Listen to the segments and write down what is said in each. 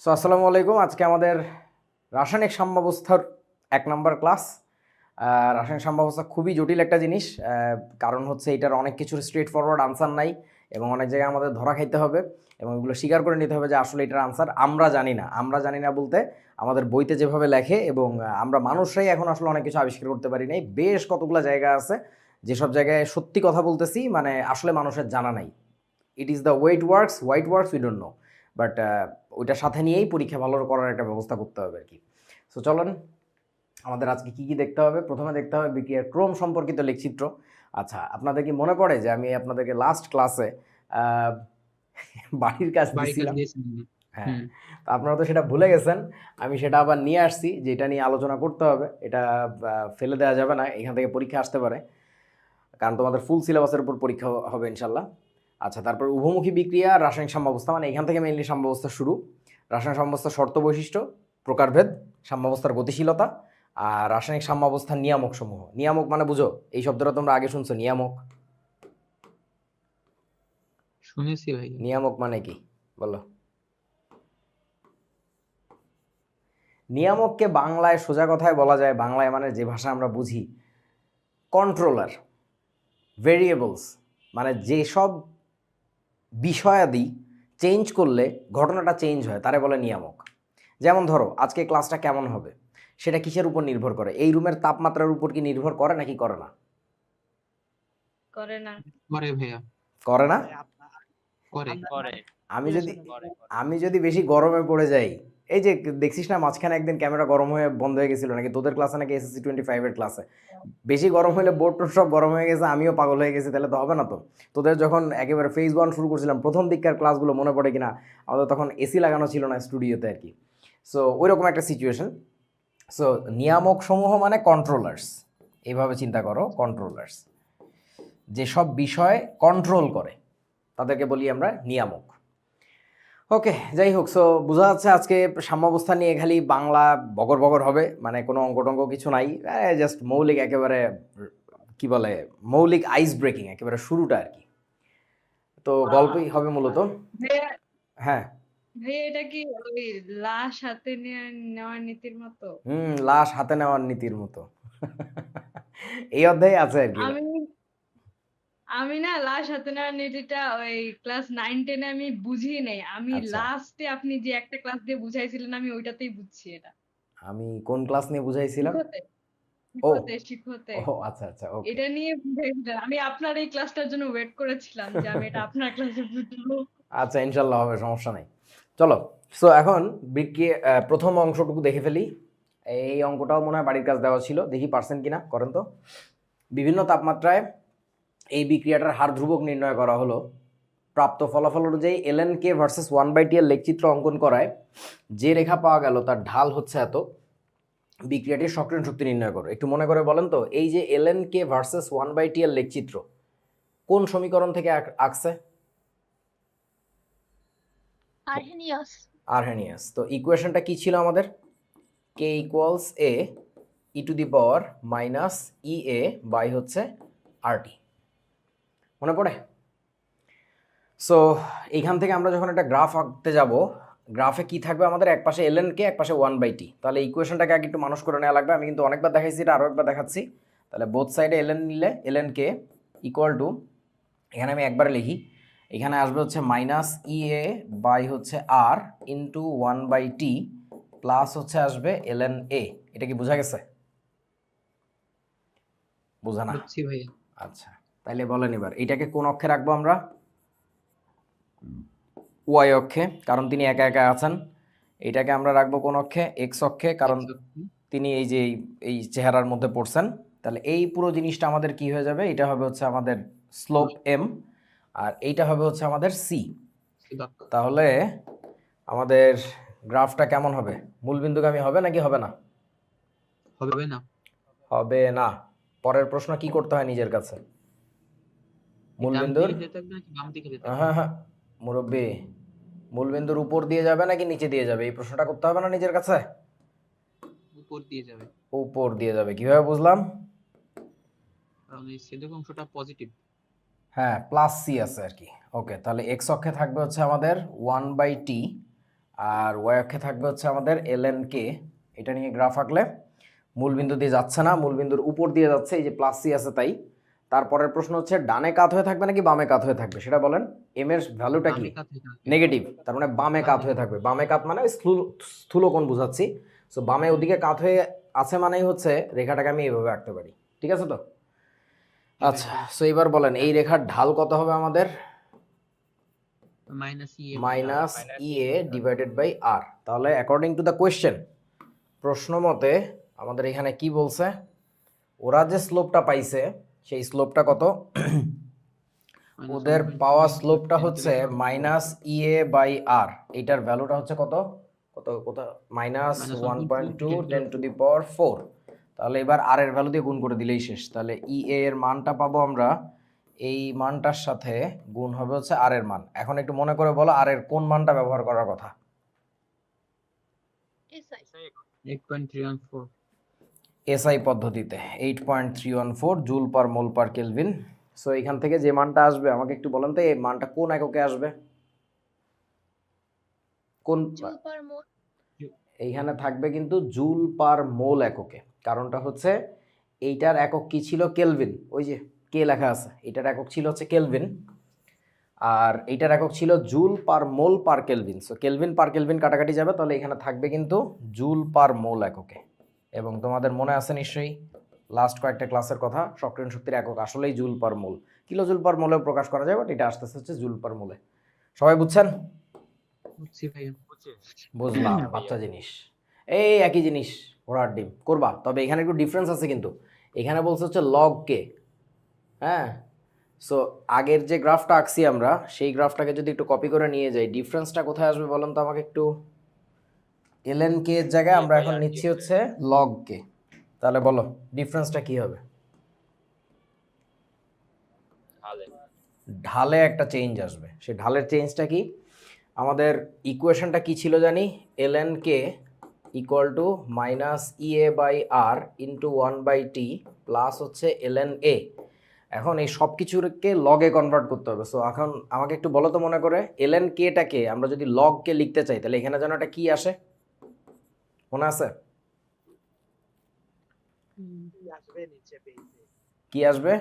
আসসালামু আলাইকুম। আজকে আমাদের রাসায়নিক সাম্যাবস্থার ১ নাম্বার ক্লাস। রাসায়নিক সাম্যাবস্থা খুবই জটিল একটা জিনিস। কারণ হচ্ছে এটার অনেক কিছুর স্ট্রেট ফরওয়ার্ড আনসার নাই এবং অনেক জায়গায় আমাদের ধরা খাইতে হবে এবং এগুলো স্বীকার করে নিতে হবে যে আসলে এটার আনসার আমরা জানি না। আমরা জানি না বলতে আমাদের বইতে যেভাবে লেখে এবং আমরা মানুষরাই এখন আসলে অনেক কিছু আবিষ্কার করতে পারি নাই। বেশ কতগুলো জায়গা আছে যেসব জায়গায় সত্যি কথা বলতেছি মানে আসলে মানুষের জানা নাই। It is the way it works, why it works we don't know. But ওইটার সাথে নিয়েই পরীক্ষা ভালো করার একটা ব্যবস্থা করতে হবে আর কি। সো চলেন আমাদের আজকে কি কি দেখতে হবে। প্রথমে দেখতে হবে বিক্রিয়ার ক্রম সম্পর্কিত লেখচিত্র। আচ্ছা, আপনাদের কি মনে পড়ে যে আমি আপনাদেরকে লাস্ট ক্লাসে বাড়ির কাজ বাড়ির কাজ দিছিলাম? দিয়েছিলেন। হ্যাঁ, হুম। তো আপনারা তো সেটা ভুলে গেছেন। আমি সেটা আবার নিয়ে আসছি যে এটা নিয়ে আলোচনা করতে হবে। এটা ফেলে দেওয়া যাবে না, এখান থেকে পরীক্ষা আসতে পারে, কারণ তোমাদের ফুল সিলেবাসের উপর পরীক্ষা হবে ইনশাল্লাহ। আচ্ছা, তারপর উভমুখী বিক্রিয়া, রাসায়নিক সাম্যাবস্থা, মানে এখান থেকে মেইনলি সাম্যাবস্থা শুরু। রাসায়নিক সাম্যাবস্থার শর্ত বৈশিষ্ট্য, প্রকারভেদ, সাম্যাবস্থার গতিশীলতা, আর রাসায়নিক সাম্যাবস্থার নিয়ামক সমূহ। নিয়ামক মানে বুঝো, এই শব্দটা তোমরা আগে শুনছো, নিয়ামক। শুনেছি ভাই। নিয়ামক মানে কি বলো? নিয়ামককে বাংলায় সোজা কথায় বলা যায়, বাংলায় মানে যে ভাষা আমরা বুঝি, কন্ট্রোলার, ভেরিয়েবলস, মানে যেসব বিষয়াদি চেঞ্জ করলে ঘটনাটা চেঞ্জ হয় তারে বলে নিয়ামক। যেমন ধরো আজকে ক্লাসটা কেমন হবে সেটা কিসের উপর নির্ভর করে? এই রুমের তাপমাত্রার উপর কি নির্ভর করে নাকি করে না? করে না। করে ভাইয়া, করে না? করে। করে। আমি যদি করে। আমি যদি বেশি গরমে পড়ে যাই, এই যে দেখছিস না মাঝখানে একদিন ক্যামেরা গরম হয়ে বন্ধ হয়ে গেছিল নাকি তোদের ক্লাসে নাকি এসএসসি 25 এর ক্লাসে, বেশি গরম হলে বোর্ড টোর্ড সব গরম হয়ে গেছে, আমিও পাগল হয়ে গেছি, তাহলে তো হবে না তো। তোদের যখন একেবারে ফেজ 1 শুরু করছিলাম প্রথম দিককার ক্লাসগুলো মনে পড়ে কিনা? আমাদের তখন এসি লাগানো ছিল না স্টুডিওতে আর কি। সো ওইরকম একটা সিচুয়েশন। সো নিয়ামক সমূহ মানে কন্ট্রোলার্স, এইভাবে চিন্তা করো, কন্ট্রোলার্স যেসব বিষয় কন্ট্রোল করে তাদেরকে বলি আমরা নিয়ামক। ওকে, যাই হোক, সো বোঝা যাচ্ছে আজকে সাম্যাবস্থা নিয়ে খালি বাংলা বগর বগর হবে, মানে কোনো অঙ্ক টঙ্ক কিছু নাই, জাস্ট মৌলিক একেবারে কি বলে, মৌলিক আইস ব্রেকিং, একেবারে শুরুটা আর কি। তো গল্পই হবে মূলত। ভাইয়া, হ্যাঁ। ভাইয়া এটা কি ওই লাশ হাতে নেওয়ার নীতির মতো? লাশ হাতে নেওয়ার নীতির মতো। এই অধ্যায়ে আছে আর কি। আমি আমি না লাশ হাতে নেওয়ার নীতিটা ওই ক্লাস 9-10 আমি বুঝি নাই। আমি আচ্ছা, লাস্টে আপনি যে একটা ক্লাস দিয়ে বুঝাইছিলেন আমি ওইটাতেই বুঝছি এটা। আমি কোন ক্লাস নিয়ে বুঝাইছিলাম? শিখতে ও, শিখতে ও আচ্ছা আচ্ছা, ওকে। এটা নিয়ে বুঝাইছিলেন। আমি আপনার এই ক্লাসটার জন্য ওয়েট করেছিলাম যে আমি এটা আপনার ক্লাসে বুঝবো। আচ্ছা, ইনশাল্লাহ হবে, সমস্যা নাই। চলো, সো এখন বিক্রিয়া প্রথম অংশটুকু দেখে ফেলি। এই অঙ্কটাও মনে হয় বাড়ির কাজ দেওয়া ছিল, দেখি পারছেন কিনা, করেন তো। বিভিন্ন তাপমাত্রায় এই বিক্রিয়াটার হার ধ্রুবক নির্ণয় করা হলো। প্রাপ্ত ফলাফল অনুযায়ী এলএন কে ভার্সেস 1/t এর লেখচিত্র অঙ্কন করায় যে রেখা পাওয়া গেল তার ঢাল হচ্ছে এত। বিক্রিয়াটির সক্রিয়ণ শক্তি নির্ণয় করো। একটু মনে করে বলেন তো, এই যে এলএন কে ভার্সেস 1/t এর লেখচিত্র কোন সমীকরণ থেকে আঁকছে? আর্হেনিয়াস। আরহেনিয়াস। তো ইকুয়েশনটা কি ছিল আমাদের? K equals A e to the power minus E A by হচ্ছে আরটি। মনে পড়ে? সো এইখান থেকে আমরা যখন একটা গ্রাফ আঁকতে যাব, গ্রাফে কি থাকবে আমাদের? এক পাশে এলএন কে, এক পাশে 1/t। তাহলে ইকুয়েশনটাকে আগে একটু মানুষ করে নেওয়া লাগবে। আমি কিন্তু অনেকবার দেখাইছি, এটা আরও একবার দেখাচ্ছি। তাহলে বোথ সাইডে এলএন নিলে এলএন কে ইকুয়াল টু, এখানে আমি একবারে লিখি, এখানে আসবে হচ্ছে মাইনাস ই এ বাই হচ্ছে আর ইন্টু 1/t প্লাস হচ্ছে আসবে এলএন এ। এটা কি বোঝা গেছে? বোঝা না? বুঝছি ভাইয়া। আচ্ছা, তাইলে বলেন এবার এটাকে কোন অক্ষে রাখবো আমরা? ওয়াই অক্ষে, কারণ তিনি একা একা আছেন। এটাকে আমরা রাখবো কোন অক্ষে? এক্স অক্ষে, কারণ তিনি এই যে এই চেহারার মধ্যে পড়ছেন। তাহলে এই পুরো জিনিসটা আমাদের কি হয়ে যাবে? এটা হবে হচ্ছে আমাদের স্লোপ এম, আর এইটা হবে হচ্ছে আমাদের সি। তাহলে আমাদের গ্রাফটা কেমন হবে? মূলবিন্দুগামী হবে নাকি হবে না? হবে না। হবে না। পরের প্রশ্ন কি করতে হয় নিজের কাছে? মূলবিন্দুর, বাম দিকে যেতে হবে? হ্যাঁ হ্যাঁ মুরব্বী, মূলবিন্দুর উপর দিয়ে যাবে নাকি নিচে দিয়ে যাবে, এই প্রশ্নটা করতে হবে না নিজের কাছে? উপর দিয়ে যাবে, উপর দিয়ে যাবে। কিভাবে বুঝলাম? কারণ এই ছেদক অংশটা পজিটিভ। হ্যাঁ, প্লাস সি আছে আর কি। ওকে, তাহলে এক্স অক্ষে থাকবে হচ্ছে আমাদের 1/t, আর ওয়াই অক্ষে থাকবে হচ্ছে আমাদের এলএন কে। এটা নিয়ে গ্রাফ আঁকলে মূলবিন্দু দিয়ে যাচ্ছে না, মূলবিন্দুর উপর দিয়ে যাচ্ছে, এই যে প্লাস সি আছে তাই। তারপরের প্রশ্ন হচ্ছে ডানে কাত হয়ে থাকবে নাকি বামে কাত হয়ে থাকবে সেটা বলেন। এম এর ভ্যালুটা কি? বামে কাত হয়ে থাকবে। নেগেটিভ, তার মানে বামে কাত হয়ে থাকবে। বামে কাত মানে স্থূলকোণ বুঝাচ্ছি। সো বামে ওদিকে কাত হয়ে আছে মানেই হচ্ছে রেখাটাকে আমি এইভাবে আঁকতে পারি, ঠিক আছে তো? আচ্ছা, সো এবার বলেন এই রেখার ঢাল কত হবে আমাদের? Minus E a divided by R. তাহলে অ্যাকর্ডিং টু দ্য কোয়েশ্চেন, প্রশ্ন মতে আমাদের এখানে কি বলছে, ওরা যে স্লোপটা পাইছে সেই স্লোপটা কত? ওদের পাওয়া স্লোপটা হচ্ছে মাইনাস ই এ বাই আর। এইটার ভ্যালুটা হচ্ছে কত কত কত? মাইনাস 1.2 10⁴। তাহলে এবার আর এর ভ্যালু দিয়ে গুণ করে দিলেই শেষ। তাহলে ই এ এর মানটা পাবো আমরা, এই মানটার সাথে গুণ হবে হচ্ছে আর এর মান। এখন একটু মনে করে বলো আর এর কোন মানটা ব্যবহার করার কথা? SI 8.314। এসআই পদ্ধতিতে 8.314 joule per mole per kelvin. So এখান থেকে যে মানটা আসবে আমাকে একটু বলেন তো এই মানটা কোন এককে আসবে? কোন? জুল পার মোল। এইখানে থাকবে কিন্তু জুল পার মোল এককে। কারণটা হচ্ছে এইটার একক কি ছিল? কেলভিন। ওই যে কে লেখা আছে, এটার একক ছিল হচ্ছে কেলভিন, আর এইটার একক ছিল joule per mole per kelvin. So kelvin per kelvin কাটাকাটি যাবে, তাহলে এখানে থাকবে কিন্তু জুল পার মোল এককে। এবং তোমাদের মনে আছে নিশ্চয়ই লাস্ট কয়েকটা ক্লাসের কথা, সক্রিয় শক্তির একক আসলেই জুল পার মোল। কিলো জুল পার মোলেও প্রকাশ করা যায়, বাট এটা আসতেছে হচ্ছে জুল পার মোলে। সবাই বুঝছেন? বুঝছি ভাইয়া। বুঝলাম, বাচ্চা জিনিস। এই একই জিনিস, ঘোড়ার ডিম করবা, তবে এখানে একটু ডিফারেন্স আছে কিন্তু। এখানে বলছে হচ্ছে লগ কে। হ্যাঁ, সো আগের যে গ্রাফটা আঁকছি আমরা সেই গ্রাফটাকে যদি একটু কপি করে নিয়ে যাই, ডিফারেন্সটা কোথায় আসবে বলেন তো আমাকে একটু। এলএন কে এর জায়গায় আমরা এখন নিচ্ছি হচ্ছে লগ কে। তাহলে বলো ডিফারেন্সটা কি হবে? ঢালে একটা চেঞ্জ আসবে। সেই ঢালের চেঞ্জটা কি? আমাদের ইকুয়েশনটা কি ছিল জানি? L N K equal to minus E A by R into 1/t plus হচ্ছে এলএন এ। এখন এই সব কিছুকে লগে কনভার্ট করতে হবে। সো এখন আমাকে একটু বলো তো মনে করে এলএন কেটাকে আমরা যদি লগ কে লিখতে চাই তাহলে এখানে যেন একটা কি আসে, মনে আছে? কি আসবে?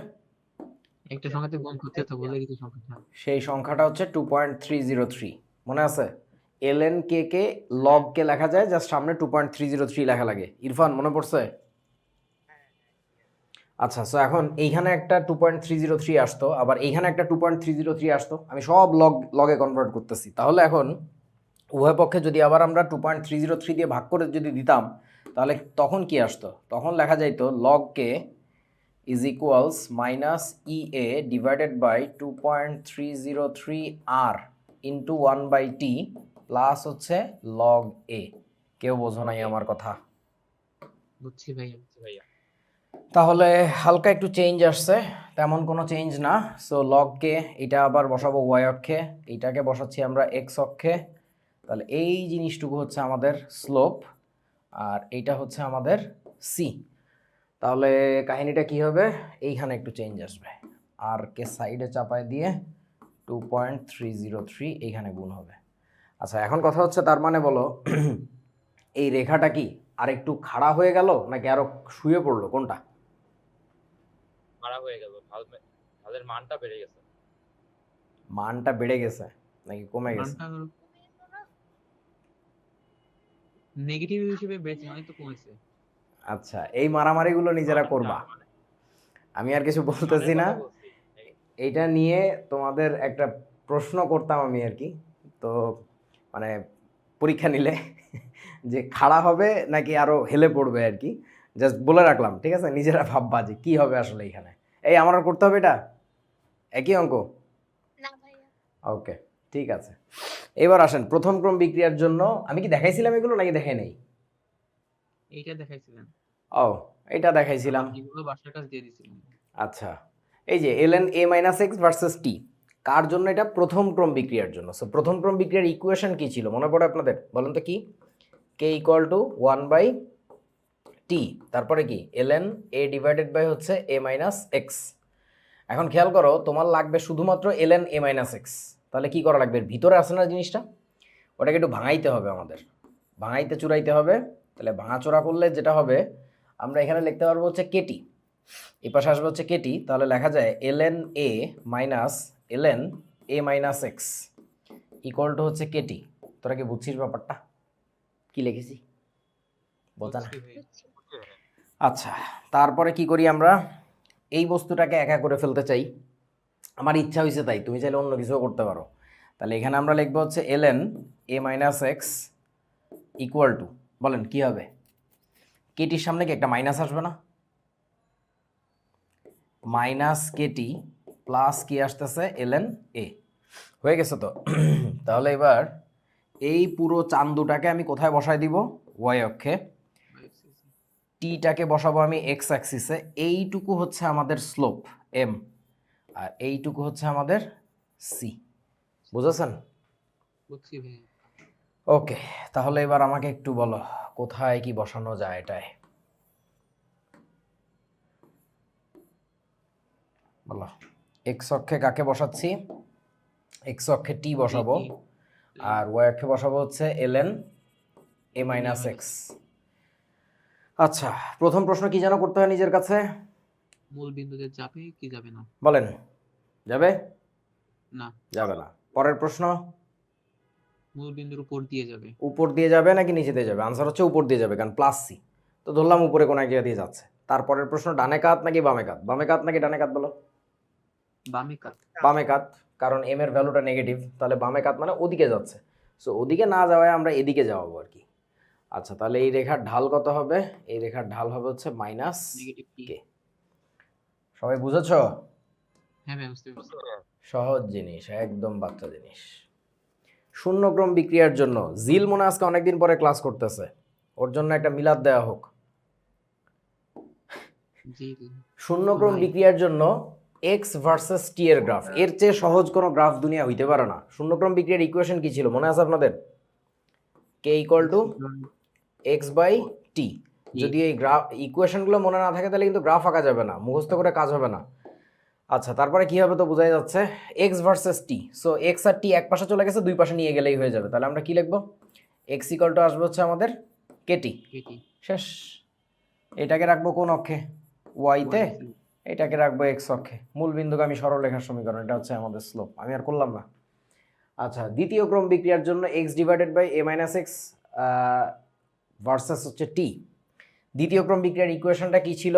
একটা সংখ্যাতে গুণ করতে তো বলে গেছি সংখ্যাটা। সেই সংখ্যাটা হচ্ছে 2.303, মনে আছে? এলএন কে কে লগ কে লেখা যায়, জাস্ট সামনে 2.303 লেখা লাগে। ইরফান মনে পড়ছে? আচ্ছা, সো এখন এইখানে একটা 2.303 আসতো, আবার এইখানে একটা 2.303 আসতো। আমি সব লগে কনভার্ট করতেছি। তাহলে এখন উভয় পক্ষে যদি আবার আমরা 2.303 দিয়ে ভাগ করে যদি দিতাম তাহলে তখন কি আসতো? তখন লেখা যাইতো log K is equals minus E a divided by 2.303 R into 1/t plus হচ্ছে লগ এ। কেউ বোঝো নাই আমার কথা? বুঝছি ভাইয়া। তাহলে হালকা একটু চেঞ্জ আসছে, তেমন কোনো চেঞ্জ না। সো লগকে এটা আবার বসাবো ওয়াই অক্ষে, এইটাকে বসাচ্ছি আমরা এক্স অক্ষে। তাহলে এই জিনিসটুকু হচ্ছে আমাদের স্লোপ, আর এইটা হচ্ছে আমাদের সি। তাহলে কাহিনীটা কি হবে? এইখানে একটু চেঞ্জ আসবে, আর কে সাইডে চাপায় দিয়ে 2.303 এইখানে গুণ হবে। আচ্ছা, এখন কথা হচ্ছে তার মানে বলো এই রেখাটা কি আর একটু খাড়া হয়ে গেল নাকি আরো শুয়ে পড়লো, কোনটা? মারা হয়ে গেল, ঢালের মানটা বেড়ে গেছে। মানটা বেড়ে গেছে নাকি কমে গেছে? মানটা নেগেটিভ হিসেবে বেড়েছে, মানে তো কমেছে। আচ্ছা, এই মারামারিগুলো নিজেরা করবা, আমি আর কিছু বলতেছি না। এইটা নিয়ে তোমাদের একটা প্রশ্ন করতাম আমি আর কি, তো মানে পরীক্ষা নিলে যে খাড়া হবে নাকি আরো হেলে পড়বে আর কি, জাস্ট বলে রাখলাম, ঠিক আছে? নিজেরা ভাববা যে কি হবে আসলে এখানে। এই আমার আর করতে হবে এটা একই অঙ্ক? না ভাইয়া। ওকে, ঠিক আছে। এবার আসেন প্রথম ক্রম বিক্রিয়ার জন্য। আমি কি দেখাইছিলাম এগুলো নাকি দেখাই নাই? এইটা দেখাইছিলেন। ও, এটা দেখাইছিলাম। এগুলো বাসার কাছে দিয়ে দিছিলাম। আচ্ছা, এই যে ln a - x versus t, কার জন্য? এটা প্রথম ক্রম বিক্রিয়ার জন্য। সো প্রথম ক্রম বিক্রিয়ার ইকুয়েশন কি ছিল মনে পড়ে আপনাদের? বলেন তো কি? k = 1/t, তারপরে কি ln a ডিভাইডেড বাই হচ্ছে a - x। এখন খেয়াল করো, তোমার লাগবে শুধুমাত্র ln a - x। তাহলে কি করা লাগবে? এর ভিতরে আছে না জিনিসটা, ওটাকে একটু ভাঙাইতে হবে আমাদের, ভাঙাইতে চুরাইতে হবে। তাহলে ভাঙাচোরা করলে যেটা হবে, আমরা এখানে লিখতে পারবো হচ্ছে কেটি, এই পাশে আসবে হচ্ছে কেটি। তাহলে লেখা যায় ln a minus ln a minus x equal to হচ্ছে কেটি। তোরা কি বুঝছিস ব্যাপারটা কি লিখেছি? বোঝা না? বুঝছি ভাইয়া। বুঝছি। আচ্ছা, তারপরে কি করি আমরা? এই বস্তুটাকে একা করে ফেলতে চাই, আমার ইচ্ছা হয়েছে তাই, তুমি চাইলে অন্য কিছুও করতে পারো। তাহলে এখানে আমরা লিখবো হচ্ছে ln a minus x equal two, বলেন কি হবে? কেটির সামনে কি একটা মাইনাস আসবে না? মাইনাস কেটি প্লাস কি আসতেছে ln a, হয়ে গেছে তো? তাহলে এবার এই পুরো চান্দুটাকে আমি কোথায় বসাই দিব? ওয়াই অক্ষে। টিটাকে বসাবো আমি এক্স অ্যাক্সিসে। এইটুকু হচ্ছে আমাদের স্লোপ এম, আর এইটুকু হচ্ছে আমাদের সি। বুঝেছেন? বুঝছি ভাইয়া। ওকে, তাহলে এবার আমাকে একটু বলো কোথায় কি বসানো যায় এটায়, বলো। এক্স অক্ষে কাকে বসাচ্ছি? এক্স অক্ষে টি বসাবো, টি, আর ওয়াই অক্ষে বসাবো হচ্ছে ln a মাইনাস এক্স। আচ্ছা, প্রথম প্রশ্ন কি যেন করতে হয় নিজের কাছে? মূল বিন্দুতে যাবে কি যাবে না? বলেন, যাবে? না, যাবে না। পরের প্রশ্ন, মূল বিন্দুর উপর দিয়ে যাবে। উপর দিয়ে যাবে নাকি নিচে দিয়ে যাবে? আনসার হচ্ছে উপর দিয়ে যাবে, কারণ প্লাস সি, তো ধরলাম উপরে কোনো এক জায়গা দিয়ে যাচ্ছে। তারপরের প্রশ্ন, ডানে কাত নাকি বামে কাত? বামে কাত নাকি ডানে কাত বলো? বামে কাত। বামে কাত, কারণ এম এর ভ্যালুটা নেগেটিভ, তাহলে বামে কাত মানে ওদিকে যাচ্ছে। সো ওদিকে না যাওয়ায় আমরা এদিকে যাওয়াবো আর কি। আচ্ছা, তাহলে এই রেখার ঢাল কত হবে? এই রেখার ঢাল হবে হচ্ছে মাইনাস নেগেটিভ টি। কে। সবাই বুঝেছো? হ্যাঁ ভাই, বুঝতে পারছি। সহজ জিনিস, একদম বাচ্চা জিনিস। শূন্যক্রম বিক্রিয়ার জন্য জিল মনে আজকে অনেকদিন পরে ক্লাস করতেছে, ওর জন্য একটা মিলাদ দেওয়া হোক। জি। শূন্যক্রম ভাই। বিক্রিয়ার জন্য এক্স ভার্সেস টি এর গ্রাফ, এর চেয়ে সহজ কোনো গ্রাফ দুনিয়া হইতে পারে না। শূন্যক্রম বিক্রিয়ার ইকুয়েশন কি ছিল মনে আছে আপনাদের? কে equal two x by T. যদি এই গ্রাফ ইকুয়েশনগুলো মনে না থাকে তাহলে কিন্তু গ্রাফ আঁকা যাবে না, মুখস্থ করে কাজ হবে না। আচ্ছা, তারপরে কি হবে তো বোঝাই যাচ্ছে, x versus t. So x আর টি এক পাশে চলে গেছে, দুই পাশে নিয়ে গেলেই হয়ে যাবে। তাহলে আমরা কি লিখবো? এক্স ইকুয়াল টু আসবে হচ্ছে আমাদের কেটি, এটি শেষ। এটাকে রাখবো কোন অক্ষে? ওয়াইতে। এটাকে রাখবো এক্স অক্ষে। মূল বিন্দুগামী সরলরেখার সমীকরণ, এটা হচ্ছে আমাদের স্লোপ। আমি আর করলাম না। আচ্ছা, দ্বিতীয় ক্রম বিক্রিয়ার জন্য x divided by a minus x versus হচ্ছে টি। দ্বিতীয় ক্রম বিক্রিয়ার ইকুয়েশনটা কি ছিল?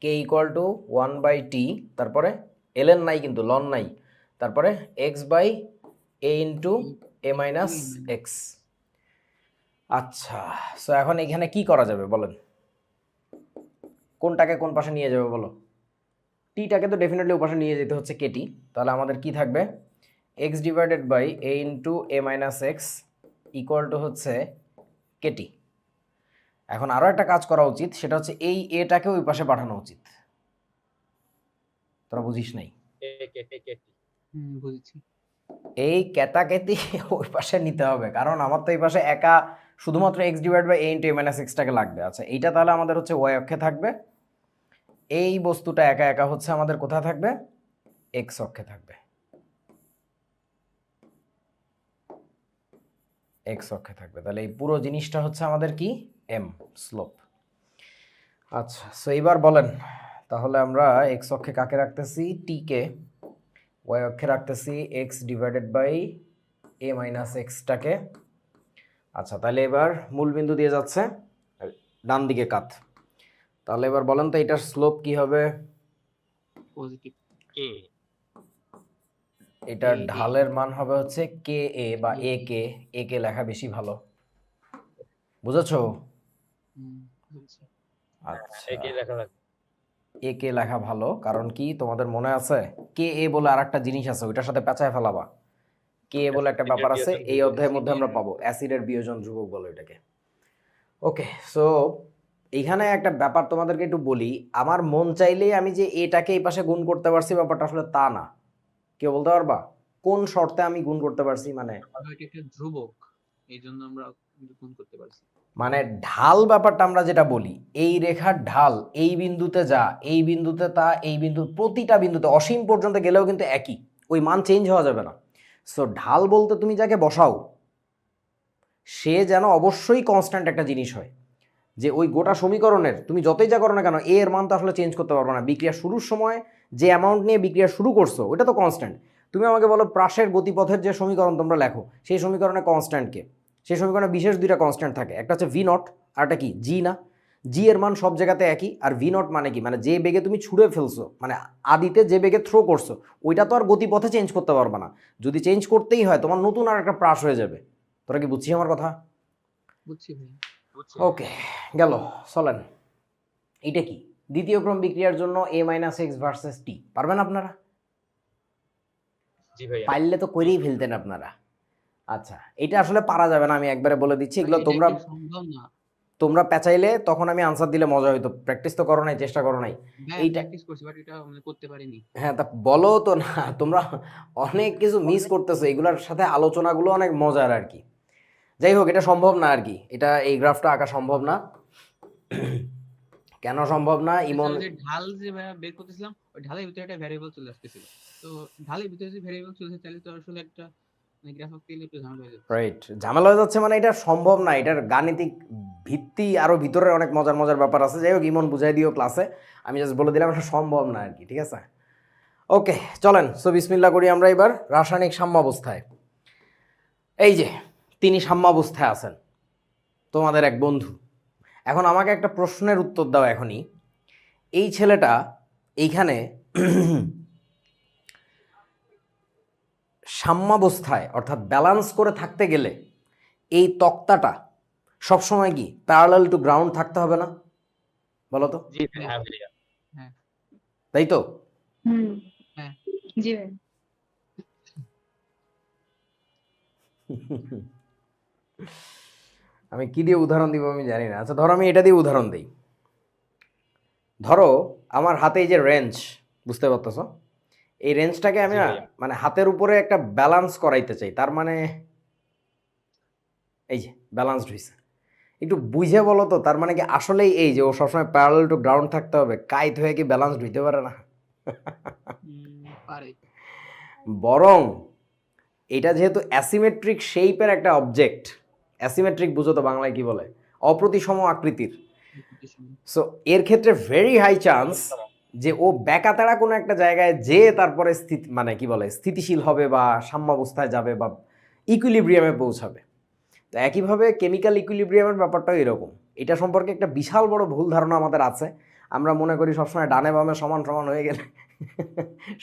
কে ইকুয়াল টু 1/t, তারপরে ln নাই কিন্তু লন নাই, তারপরে x by a into a minus x. আচ্ছা, সো এখন এখানে কি করা যাবে বলেন? কোনটাকে কোন পাশে নিয়ে যাবে বলো? টিটাকে তো ডেফিনেটলি ও পাশে নিয়ে যেতে হচ্ছে কেটি। তাহলে আমাদের কি থাকবে? X divided by a into a minus x equal to হচ্ছে কেটি। এখন আরও একটা কাজ করা উচিত, সেটা হচ্ছে এই এটাকে ওই পাশে পাঠানো উচিত। তোরা বুঝিস নাই? বুঝেছি। এই কেতাকেতি ওই পাশে নিতে হবে, কারণ আমার তো এই পাশে একা শুধুমাত্র x divide by a into a minus এক্সটাকে লাগবে। আচ্ছা, এইটা তাহলে আমাদের হচ্ছে ওয়াই অক্ষে থাকবে, এই বস্তুটা একা একা হচ্ছে আমাদের কোথায় থাকবে? এক্স অক্ষে থাকবে, এক্স অক্ষে থাকবে। তাহলে এই পুরো জিনিসটা হচ্ছে আমাদের কি? M, slope. আচ্ছা, সো এবার বলেন তাহলে আমরা এক্স অক্ষে কাকে রাখতেছি? টি কে। ওয়াই অক্ষে রাখতেছি x divided by a minus এক্সটাকে। আচ্ছা, তাহলে এবার মূল বিন্দু দিয়ে যাচ্ছে ডান দিকে কাত। তাহলে এবার বলেন তো এটার স্লোপ কি হবে? পজিটিভ কে এটার A, A। ঢালের মান হবে হচ্ছে কে এ বা এ কে। এ কে লেখা বেশি ভালো, বুঝেছো? বুঝেছি। আচ্ছা, একে লেখা লাগবে। এ কে লেখা ভালো, কারণ কি তোমাদের মনে আছে কে এ বলে আর একটা জিনিস আছে, ওইটার সাথে পেঁচায় ফেলাবা। কে এ বলে একটা ব্যাপার আছে, এই অধ্যায়ের মধ্যে আমরা পাবো, অ্যাসিডের বিয়োজন ধ্রুবক বলো এটাকে। ওকে, সো এইখানে একটা ব্যাপার তোমাদেরকে একটু বলি, আমার মন চাইলেই আমি যে এটাকে এই পাশে গুণ করতে পারছি, ব্যাপারটা আসলে তা না। কেউ বলতে পারবা কোন শর্তে আমি গুণ করতে পারছি? মানে এটা একটা ধ্রুবক, এই জন্য আমরা গুণ করতে পারছি। মানে ঢাল ব্যাপারটা আমরা যেটা বলি, এই রেখার ঢাল এই বিন্দুতে যা, এই বিন্দুতে তা, এই বিন্দু, প্রতিটা বিন্দুতে অসীম পর্যন্ত গেলেও কিন্তু একই, ওই মান চেঞ্জ হওয়া যাবে না। সো ঢাল বলতে তুমি যাকে বসাও, সে যেন অবশ্যই কনস্ট্যান্ট একটা জিনিস হয়, যে ওই গোটা সমীকরণের তুমি যতই যা করো না কেন এর মান তো আসলে চেঞ্জ করতে পারবে না। বিক্রিয়া শুরুর সময় যে অ্যামাউন্ট নিয়ে বিক্রিয়া শুরু করছো ওটা তো কনস্ট্যান্ট। তুমি আমাকে বলো প্রাসের গতিপথের যে সমীকরণ তোমরা লেখো সেই সমীকরণে কনস্ট্যান্টকে, সেই সমীকরণে বিশেষ দুইটা কনস্ট্যান্ট থাকে, একটা হচ্ছে ভি নট আর একটা কি জি না। জি এর মান সব জায়গাতে একই, আর ভি নট মানে কি, মানে যে বেগে তুমি ছুঁড়ে ফেলছো, মানে আদিতে যে বেগে থ্রো করছো ওইটা তো আর গতিপথে চেঞ্জ করতে পারবে না। যদি চেঞ্জ করতেই হয় তোমার নতুন আর একটা প্রাস হয়ে যাবে। তোরা কি বুঝছিস আমার কথা? বুঝছি ভাইয়া। ওকে, গেল। চলেন, এইটা কি দ্বিতীয় ক্রম বিক্রিয়ার জন্য a মাইনাস এক্স ভার্সেস টি, পারবেন আপনারা? জি ভাইয়া। পারলে তো করেই ফেলতেন আপনারা। আচ্ছা, এটা আসলে পারা যাবে না, আমি একবারে বলে দিচ্ছি। এগুলো এটা তোমরা কি সম্ভব না? তোমরা পেঁচাইলে তখন আমি আনসার দিলে মজা হইতো। প্র্যাকটিস তো করো নাই, চেষ্টা করো নাই। হ্যাঁ এইটা প্র্যাকটিস করছি বাট এটা মানে করতে পারিনি। হ্যাঁ, তা বলো তো না, তোমরা অনেক কিছু মিস করতেছো, এগুলোর সাথে আলোচনাগুলো অনেক মজার আর কি। যাই হোক, এটা সম্ভব না আর কি, এটা এই গ্রাফটা আঁকা সম্ভব না। কেন সম্ভব না? ইমন ওই যে ঢাল যে ভাইয়া বের করতেছিলাম ওই ঢালের ভিতরে একটা ভ্যারিয়েবল চলে আসতেছিল। তো ঢালের ভিতরে যে ভ্যারিয়েবল চলে আসে তাহলে তো আসলে একটা মানে গ্রাফ আঁকতে গেলে একটু ঝামেলা হয়ে যাচ্ছে। রাইট, ঝামেলা হয়ে যাচ্ছে মানে এটা সম্ভব না, এটার গাণিতিক ভিত্তি আরো ভিতরে অনেক মজার মজার ব্যাপার আছে। যাই হোক, ইমন বুঝাই দিও ক্লাসে, আমি জাস্ট বলে দিলাম এটা সম্ভব না আর কি, ঠিক আছে? ওকে চলেন, সো বিসমিল্লাহ করি আমরা এবার রাসায়নিক সাম্যাবস্থায়। এই যে তিনি সাম্যাবস্থায় আছেন, তোমাদের এক বন্ধু। এখন আমাকে একটা প্রশ্নের উত্তর দাও এখনই। এই ছেলেটা এইখানে সাম্যাবস্থায় অর্থাৎ ব্যালান্স করে থাকতে গেলে এই তক্তাটা সবসময় কি প্যারালাল টু গ্রাউন্ড থাকতে হবে না? বলো তো, জি হ্যাঁ ভাইয়া। তাই তো? হুম। হ্যাঁ। জি ভাই। আমি কি দিয়ে উদাহরণ দিব আমি জানি না। আচ্ছা ধরো আমি এটা দিয়ে উদাহরণ দিই। ধরো আমার হাতে এই যে রেঞ্জ, বুঝতে পারতেছো? এই রেঞ্জটাকে আমি জি না ভাইয়া। মানে হাতের উপরে একটা ব্যালান্স করাইতে চাই, তার মানে এই যে ব্যালান্সড হয়েছে। একটু বুঝে বলো তো, তার মানে কি আসলেই এই যে ও সবসময় প্যারালাল টু গ্রাউন্ড থাকতে হবে, কাইত হয়ে কি ব্যালান্সড হইতে পারে না? পারে। বরং এটা যেহেতু অ্যাসিমেট্রিক শেপের একটা অবজেক্ট, অ্যাসিমেট্রিক বুঝো তো বাংলায় কি বলে? অপ্রতিসম আকৃতির। সো এর ক্ষেত্রে ভেরি হাই চান্স যে ও ব্যাকাতাড়া কোনো একটা জায়গায় যে তারপরে মানে কি বলে স্থিতিশীল হবে বা সাম্যাবস্থায় যাবে বা ইকুইলিব্রিয়ামে পৌঁছাবে। তো একইভাবে কেমিক্যাল ইকুইলিব্রিয়ামের ব্যাপারটাও এরকম। এটা সম্পর্কে একটা বিশাল বড় ভুল ধারণা আমাদের আছে। আমরা মনে করি সবসময় ডানে বামে সমান সমান হয়ে গেলে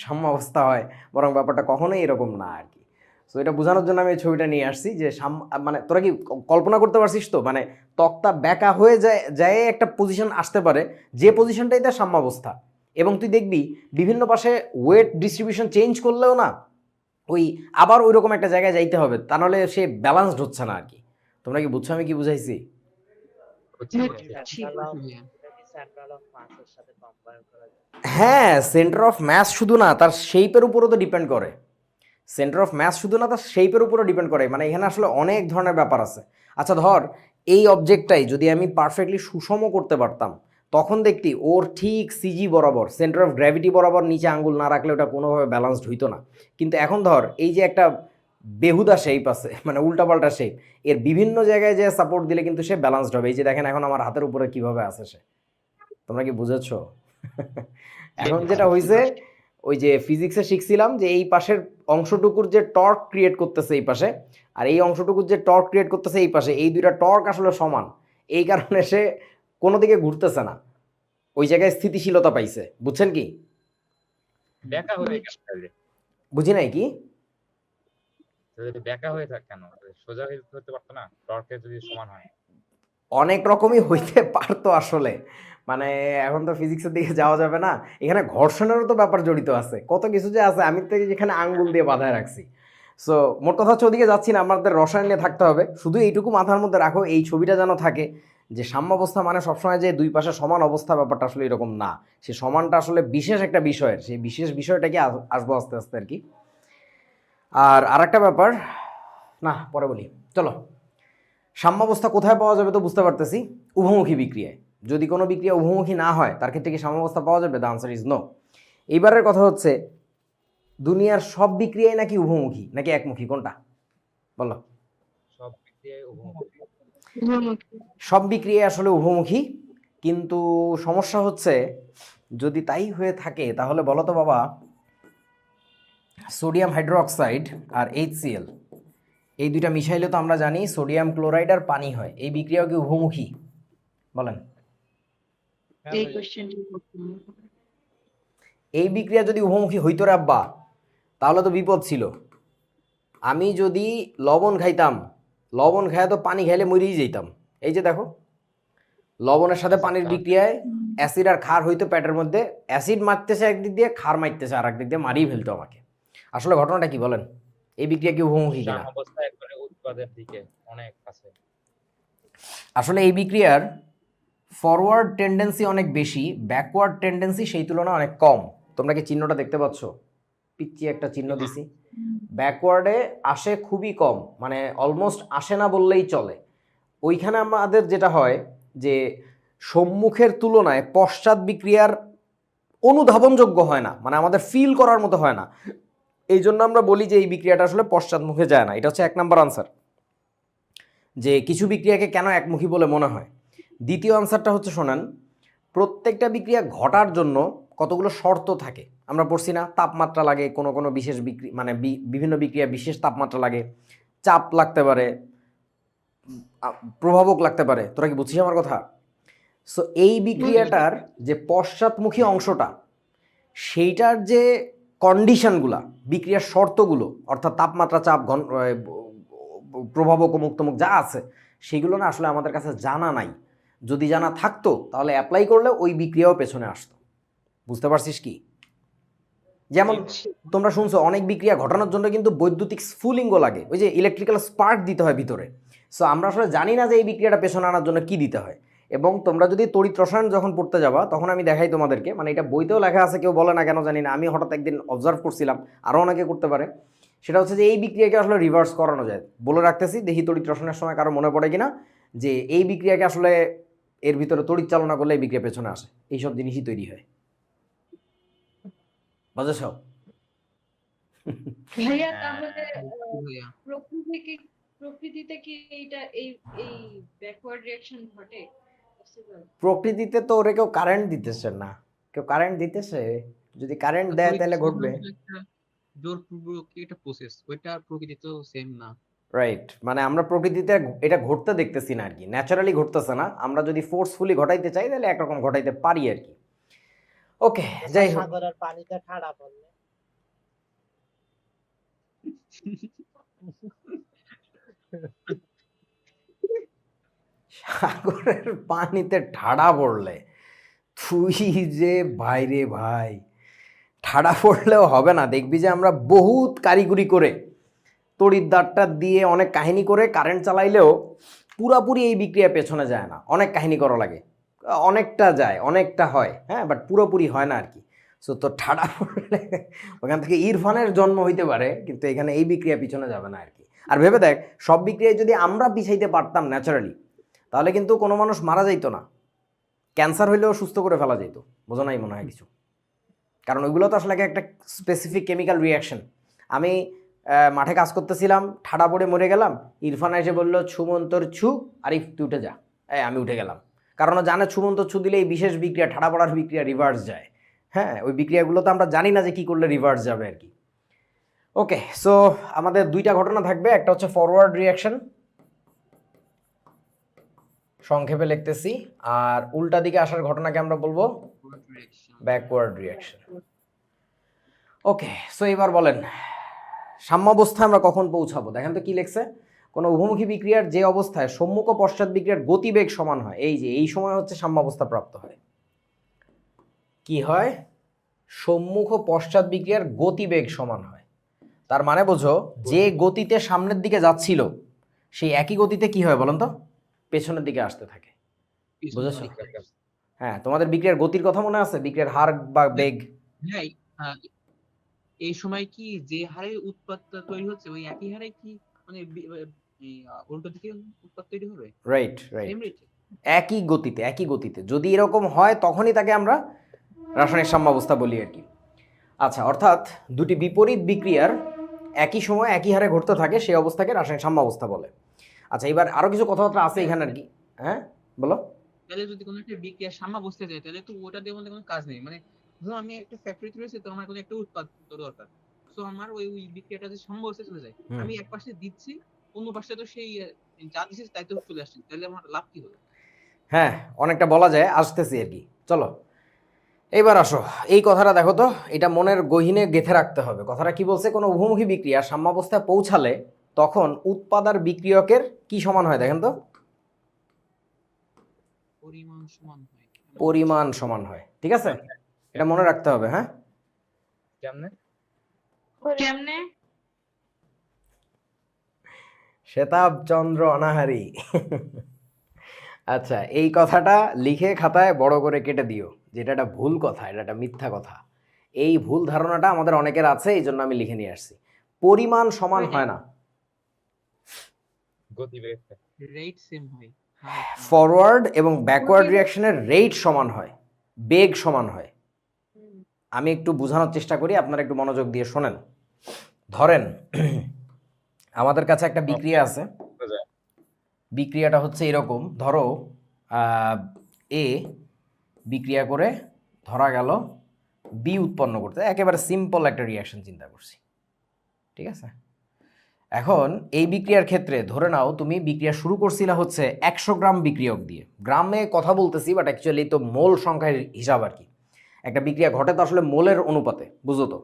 সাম্যাবস্থা হয়, বরং ব্যাপারটা কখনোই এরকম না আর কি। সো এটা বোঝানোর জন্য আমি এই ছবিটা নিয়ে আসছি যে মানে তোরা কি কল্পনা করতে পারছিস তো, মানে তক্তা ব্যাকা হয়ে যায় একটা পজিশন আসতে পারে, যে পজিশনটাই তার সাম্যাবস্থা। এবং তুই দেখবি বিভিন্ন পাশে ওয়েট ডিস্ট্রিবিউশন চেঞ্জ করলেও না ওই আবার ওই রকম একটা জায়গায় যাইতে হবে, তা নাহলে সে ব্যালান্সড হচ্ছে না আর কি। তোমরা কি বুঝছো আমি কি বুঝাইছি? বুঝছি ভাইয়া। সেন্ট্রাল অফ মাসের সাথে কম্পেয়ার করা যায়। হ্যাঁ, সেন্টার অফ ম্যাস শুধু না, তার শেপের উপরও তো ডিপেন্ড করে। সেন্টার অফ ম্যাস শুধু না, তার শেপের উপরও ডিপেন্ড করে। মানে এখানে আসলে অনেক ধরনের ব্যাপার আছে। আচ্ছা ধর এই অবজেক্টটাই যদি আমি পারফেক্টলি সুষম করতে পারতাম, তখন দেখতি ওর ঠিক সিজি বরাবর সেন্টার অফ গ্র্যাভিটি বরাবর নিচে আঙ্গুল না রাখলে ওটা কোনোভাবে ব্যালান্সড হইতো না। কিন্তু এখন ধর এই যে একটা বেহুদা শেপ আছে, মানে উল্টাপাল্টা শেপ, এর বিভিন্ন জায়গায় যে সাপোর্ট দিলে কিন্তু সে ব্যালান্সড হবে। এই যে দেখেন এখন আমার হাতের উপরে কিভাবে আছে সে, তোমরা কি বুঝেছো? এখন যেটা হয়েছে ওই যে ফিজিক্সে শিখছিলাম যে এই পাশের অংশটুকুর যে টর্ক ক্রিয়েট করতেছে এই পাশে, আর এই অংশটুকুর যে টর্ক ক্রিয়েট করতেছে এই পাশে, এই দুইটা টর্ক আসলে সমান। এই কারণে সে কোনো দিকে ঘুরতেছে না, ওই জায়গায় স্থিতিশীলতা পাইছে। বুঝছেন কি? ব্যাকা হয়ে গেল তাহলে। বুঝি নাই কি? যদি ব্যাকা হয়ে থাকে কেন? সোজা হতে পারতো না? টর্কে যদি সমান হয়। অনেক রকমই হইতে পারতো আসলে, মানে এখন তো ফিজিক্সের দিকে যাওয়া যাবে না। এখানে ঘর্ষণেরও তো ব্যাপার জড়িত আছে, কত কিছু যে আছে, আমি তো যেখানে আঙ্গুল দিয়ে বাঁধায় রাখছি। সো মোট কথা হচ্ছে ওদিকে যাচ্ছি না, আমাদের রসায়ন নিয়ে থাকতে হবে। শুধু এইটুকু মাথার মধ্যে রাখো, এই ছবিটা যেন থাকে যে সাম্যাবস্থা মানে সবসময় যে দুই পাশে সমান অবস্থা, ব্যাপারটা আসলে এরকম না। সে সমানটা আসলে বিশেষ একটা বিষয়ের, সেই বিশেষ বিষয়টাকে আসবো আস্তে আস্তে আর কি। আর আরেকটা ব্যাপার, না পরে বলি, চলো। সাম্যাবস্থা কোথায় পাওয়া যাবে তো বুঝতে পারতেছি, উভমুখী বিক্রিয়ায়। যদি কোনো বিক্রিয়া উভমুখী না হয় তার ক্ষেত্রে কি সাম্যাবস্থা পাওয়া যাবে? The answer is no. এইবারের কথা হচ্ছে দুনিয়ার সব বিক্রিয়াই নাকি উভমুখী নাকি একমুখী, কোনটা বলো? সব বিক্রিয়ায় উভমুখী। উভমুখী। সব বিক্রিয়া আসলে উভমুখী, কিন্তু সমস্যা হচ্ছে যদি তাই হয়ে থাকে তাহলে বলো তো বাবা, সোডিয়াম হাইড্রোক্সাইড আর HCl এই দুইটা মিশাইলে তো আমরা জানি সোডিয়াম ক্লোরাইড আর পানি হয়, এই বিক্রিয়াও কি উভমুখী? বলেন। হ্যাঁ এই ভাইয়া। কোশ্চেনটি এই বিক্রিয়া যদি উভমুখী হইতো রে আব্বা, তাহলে তো বিপদ ছিল। আমি যদি লবণ খাইতাম, লবণ খাইয়া তো পানি খাইলে মরেই যেতাম। এই যে দেখো, লবণের সাথে পানির বিক্রিয়ায় অ্যাসিড আর ক্ষার হইতো পেটের মধ্যে, অ্যাসিড মারতেছে একদিক দিয়ে, ক্ষার মারতেছে আর একদিক দিয়ে, মারিয়ে ফেলতো আমাকে। আসলে ঘটনাটা কি বলেন? এই বিক্রিয়া কি উভমুখী কিনা? সাম্যাবস্থা একবারে উৎপাদের দিকে অনেক কাছে। আসলে এই বিক্রিয়ার ফরওয়ার্ড টেন্ডেন্সি অনেক বেশি, ব্যাকওয়ার্ড টেন্ডেন্সি সেই তুলনায় অনেক কম। তোমরা কি চিহ্নটা দেখতে পাচ্ছ? পিচ্ছি একটা চিহ্ন দিছি। ব্যাকওয়ার্ডে আসে খুবই কম, মানে অলমোস্ট আসে না বললেই চলে। ওইখানে আমাদের যেটা হয় যে সম্মুখের তুলনায় পশ্চাৎ বিক্রিয়ার অনুধাবনযোগ্য হয় না, মানে আমাদের ফিল করার মতো হয় না। এই জন্য আমরা বলি যে এই বিক্রিয়াটা আসলে পশ্চাৎমুখে যায় না। এটা হচ্ছে 1 নাম্বার আনসার, যে কিছু বিক্রিয়াকে কেন একমুখী বলে মনে হয়। দ্বিতীয় আনসারটা হচ্ছে শোনেন, প্রত্যেকটা বিক্রিয়া ঘটার জন্য কতগুলো শর্ত থাকে আমরা পড়ছি না? তাপমাত্রা লাগে, কোনো কোনো বিশেষ মানে বিভিন্ন বিক্রিয়া বিশেষ তাপমাত্রা লাগে, চাপ লাগতে পারে, প্রভাবক লাগতে পারে। তোরা কি বুঝছিস আমার কথা? সো এই বিক্রিয়াটার যে পশ্চাৎমুখী অংশটা, সেইটার যে কন্ডিশনগুলা, বিক্রিয়ার শর্তগুলো, অর্থাৎ তাপমাত্রা, চাপ, প্রভাবক, অমুক তমুক যা আছে, সেগুলো না আসলে আমাদের কাছে জানা নাই। যদি জানা থাকতো তাহলে অ্যাপ্লাই করলে ওই বিক্রিয়াও পেছনে আসতো। বুঝতে পারছিস কি? যেমন তোমরা শুনছো অনেক বিক্রিয়া ঘটানোর জন্য কিন্তু বৈদ্যুতিক স্ফুলিঙ্গ লাগে, ওই যে ইলেকট্রিক্যাল স্পার্ক দিতে হয় ভিতরে। সো আমরা আসলে জানি না যে এই বিক্রিয়াটা পেছনে আনার জন্য কি দিতে হয়। এবং তোমরা যদি তড়িৎ রসায়ন যখন পড়তে যাবা তখন আমি দেখাই তোমাদেরকে, মানে এটা বইতেও লেখা আছে, কেউ বলে না কেন জানি না, আমি হঠাৎ একদিন অবজার্ভ করছিলাম, আরও অনেকে করতে পারে। সেটা হচ্ছে যে এই বিক্রিয়াকে আসলে রিভার্স করানো যায়। বলে রাখতেছি, দেখি তড়িৎ রসায়নের সময় কারো মনে পড়ে কিনা, যে এই বিক্রিয়াকে আসলে এর ভিতরে তড়িৎ চালনা করলে এই বিক্রিয়া পেছনে আসে, এইসব জিনিসই তৈরি হয়। বুঝেছ? ভাইয়া তাহলে ভাইয়া প্রকৃতিতে কি এইটা এই এই ব্যাকওয়ার্ড রিঅ্যাকশন ঘটে? Possible? প্রকৃতিতে তো ওরে কেউ কারেন্ট দিতেছে না, কেউ কারেন্ট দিতেছে? যদি কারেন্ট দেয় তাহলে ঘটবে। জোরপূর্বক একটা প্রসেস, ওইটা প্রকৃতিতেও সেম না। রাইট, মানে আমরা প্রকৃতিতে এটা ঘটতে দেখতেছি না আর কি, ন্যাচারালি ঘটতেছে না। আমরা যদি ফোর্সফুলি ঘটাইতে চাই তাহলে একরকম ঘটাইতে পারি আর কি। ওকে, যাই হোক। সাগরের পানিতে ঠাড়া পড়লে সাগরের পানিতে ঠাড়া পড়লে, তুই যে ভাই রে ভাই, ঠাড়া পড়লেও হবে না। দেখবি যে আমরা বহুত কারিগরি করে, তড়িৎদ্বারটা দিয়ে অনেক কাহিনী করে কারেন্ট চালাইলেও পুরাপুরি এই বিক্রিয়া পেছনে যায় না। অনেক কাহিনী করা লাগে, অনেকটা যায়, অনেকটা হয়, হ্যাঁ, বাট পুরোপুরি হয় না আর কি। সো তো ঠাড়া পড়লে ওখান থেকে ইরফানের জন্ম হইতে পারে, কিন্তু এখানে এই বিক্রিয়া পিছনে যাবে না আর কি। আর ভেবে দেখ, সব বিক্রিয়ায় যদি আমরা পিছাইতে পারতাম ন্যাচারালি, তাহলে কিন্তু কোনো মানুষ মারা যাইতো না, ক্যান্সার হইলেও সুস্থ করে ফেলা যেত। বোঝো নাই মনে হয় কিছু? কারণ ওইগুলো তো আসলে একটা স্পেসিফিক কেমিক্যাল রিয়াকশন। আমি মাঠে কাজ করতেছিলাম, ঠাডা পড়ে মরে গেলাম, ইরফান এসে বললো ছুমন্তর ছু, আরিফ তুই উঠে যা। আমি উঠে গেলাম, কারণ ও জানে ছুমন্তর ছু দিলে এই বিশেষ বিক্রিয়া, ঠাডা পড়ার বিক্রিয়া রিভার্স যায়। হ্যাঁ, ওই বিক্রিয়াগুলো তো আমরা জানি না যে কী করলে রিভার্স যাবে আর কি। ওকে, সো আমাদের দুইটা ঘটনা থাকবে, একটা হচ্ছে ফরওয়ার্ড রিয়াকশন, সংক্ষেপে লিখতেছি, আর উল্টা দিকে আসার ঘটনাকে আমরা বলবো ব্যাকওয়ার্ড রিয়াকশন। ওকে, সো এবার বলেন সাম্যাবস্থায় আমরা কখন পৌঁছাবো? দেখেন তো কি লেখছে, কোনো উভমুখী বিক্রিয়ার যে অবস্থায় সম্মুখ ও পশ্চাৎ বিক্রিয়ার গতিবেগ সমান হয়, এই যে এই সময় হচ্ছে সাম্যাবস্থা প্রাপ্ত হয়। কি হয়? সম্মুখ ও পশ্চাৎ বিক্রিয়ার গতিবেগ সমান হয়। তার মানে বোঝো, যে গতিতে সামনের দিকে যাচ্ছিল সেই একই গতিতে কি হয় বলেন তো, পেছনের দিকে আসতে থাকে। বুঝেছো? হ্যাঁ, তোমাদের বিক্রিয়ার গতির কথা মনে আছে? বিক্রিয়ার হার বা বেগ। হ্যাঁ, এই সময় কি যে হারে উৎপাদটা তৈরি হচ্ছে ওই একই হারে কি মানে উল্টো দিকে উৎপাদ তৈরি হবে? Right right, Same rate? একই গতিতে, একই গতিতে যদি এরকম হয় তখনই তাকে আমরা রাসায়নিক সাম্যাবস্থা বলি আর কি। আচ্ছা, অর্থাৎ দুটি বিপরীত বিক্রিয়ার একই সময় একই হারে ঘটতে থাকে সেই অবস্থাকে রাসায়নিক সাম্যাবস্থা বলে। আচ্ছা, এবার আরো কিছু কথাবার্তা আছে এখানে আর কি। হ্যাঁ, বলো। তাহলে যদি কোনো একটা বিক্রিয়া সাম্যাবস্থায় যায় তাহলে তো ওটা দিয়ে আমাদের কোনো কাজ নেই। মানে ধরো আমি একটা ফ্যাক্টরিতে রয়েছে, তো আমার কোনো একটা উৎপাদ তো দরকার। তো আমার ওই বিক্রিয়াটা যে সাম্যাবস্থায় চলে যায়, হুম। আমি এক পাশে দিচ্ছি, অন্য পাশে তো সেই যা দিচ্ছে তাই তো চলে আসছে, তাহলে আমার লাভ কি হলো? হ্যাঁ, অনেকটা বলা যায়, আসতেছি আর কি। চলো এইবার আসো, এই কথাটা দেখো তো, এটা মনের গহীনে গেঁথে রাখতে হবে। কথাটা কি বলছে? কোনো উভমুখী বিক্রিয়া সাম্যাবস্থায় পৌঁছালে তখন উৎপাদ আর বিক্রিয়কের কি সমান হয় দেখেন তো? পরিমাণ সমান হয়। পরিমাণ সমান হয়। ঠিক আছে, এটা মনে রাখতে হবে। হ্যাঁ, কেমনে? কেমনে? শ্বেতাব চন্দ্র অনাহারি। আচ্ছা, এই কথাটা লিখে খাতায় বড় করে কেটে দিও, যেটা একটা ভুল কথা, এটা একটা মিথ্যা কথা। এই ভুল ধারণাটা আমাদের অনেকের আছে, এই জন্য আমি লিখে নিয়ে আসছি। পরিমাণ সমান হয় না, গতিবেগ। রেট সেম হয়। হার সমান। ফরওয়ার্ড এবং ব্যাকওয়ার্ড রিয়াকশনের রেট সমান হয়, বেগ সমান হয়। আমি একটু বোঝানোর চেষ্টা করি, আপনারা একটু মনোযোগ দিয়ে শোনেন। ধরেন আমাদের কাছে একটা বিক্রিয়া আছে। বিক্রিয়াটা হচ্ছে এরকম, ধরো এ বিক্রিয়া করে ধরা গেল বি উৎপন্ন করতে, একেবারে সিম্পল একটা রিয়াকশন চিন্তা করছি। ঠিক আছে, এখন এই বিক্রিয়ার ক্ষেত্রে ধরে নাও তুমি বিক্রিয়া শুরু করছিলা হচ্ছে 100 গ্রাম বিক্রিয়ক দিয়ে। গ্রামে কথা বলতেছি, বাট অ্যাকচুয়ালি তো মোল সংখ্যার হিসাব আর কি। একটা বিক্রিয়া ঘটে তো আসলে মোলের অনুপাতে, বুঝো তো।